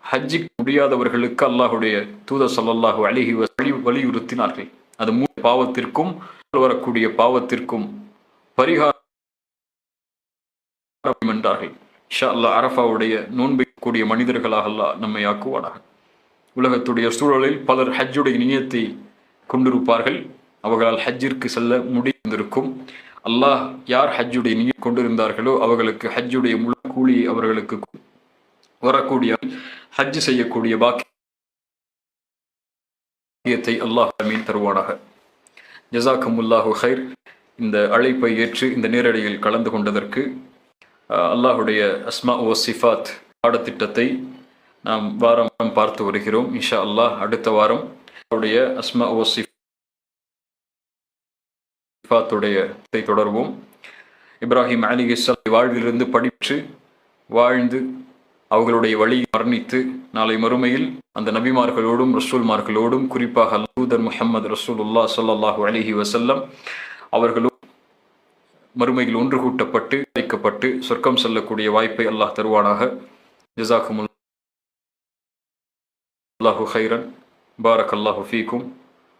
ஹஜ்ஜிக்கு முடியாதவர்களுக்கு அல்லாஹ்வுடைய தூதர் ஸல்லல்லாஹு அலைஹி வஸல்லம் வலியுறுத்தினார்கள். அது பாவத்திற்கும் வரக்கூடிய பாவத்திற்கும் பரிகாரம் என்றார்கள். இன்ஷா அல்லாஹ் அரஃபாவுடைய நோன்பை கூடிய மனிதர்களாக அல்லாஹ் நம்மை ஆக்குவானாக. உலகத்துடைய சூழலில் பலர் ஹஜ்ஜுடைய நியத்தை கொண்டிருப்பார்கள். அவர்களால் ஹஜ்ஜிற்கு செல்ல முடிந்திருக்கும். அல்லாஹ் யார் ஹஜ்ஜுடைய நியத் கொண்டிருந்தார்களோ அவர்களுக்கு ஹஜ்ஜுடைய முழு கூலியை அவர்களுக்கு வரக்கூடிய ஹஜ் செய்யக்கூடிய பாக்கியத்தை அல்லாஹ் ஆமீன் தருவானாக. ஜஸாக்குமுல்லாஹு ஹைர். இந்த அழைப்பை ஏற்று இந்த நேரடியில் கலந்து கொண்டதற்கு அல்லாஹுடைய அஸ்மா வ சிஃபாத் பாடத்திட்டத்தை நாம் வாரம் பார்த்து வருகிறோம். இன்ஷா அல்லாஹ் அடுத்த வாரம் அவருடைய அஸ்மா வ சிஃபாத்துடைய தொடர்வோம். இப்ராஹிம் அலைஹிஸ்ஸலாம் வாழ்விலிருந்து படித்து வாழ்ந்து அவர்களுடைய வழியை மரணித்து நாளை மறுமையில் அந்த நபிமார்களோடும் ரசூல்மார்களோடும் குறிப்பாக தூதர் முஹம்மது ரசூலுல்லாஹ் ஸல்லல்லாஹு அலைஹி வஸல்லம் அவர்களும் மறுமையில் ஒன்று கூட்டப்பட்டு வைக்கப்பட்டு சொர்க்கம் செல்லக்கூடிய வாய்ப்பை அல்லாஹ் தருவானாக. ஜஸாக்குமுல்லாஹு ஹைரன். பாரக்கல்லாஹு ஃபீக்கும்.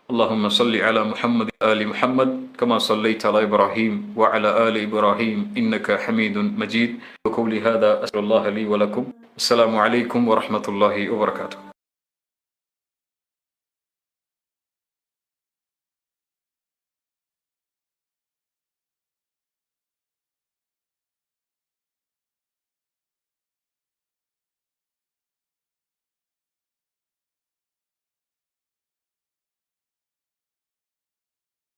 اللهم صل على محمد آل محمد كما صليت على إبراهيم وعلى آل إبراهيم إنك حميد مجيد. وقولي هذا أسأل الله لي ولكم. السلام عليكم ورحمة الله وبركاته.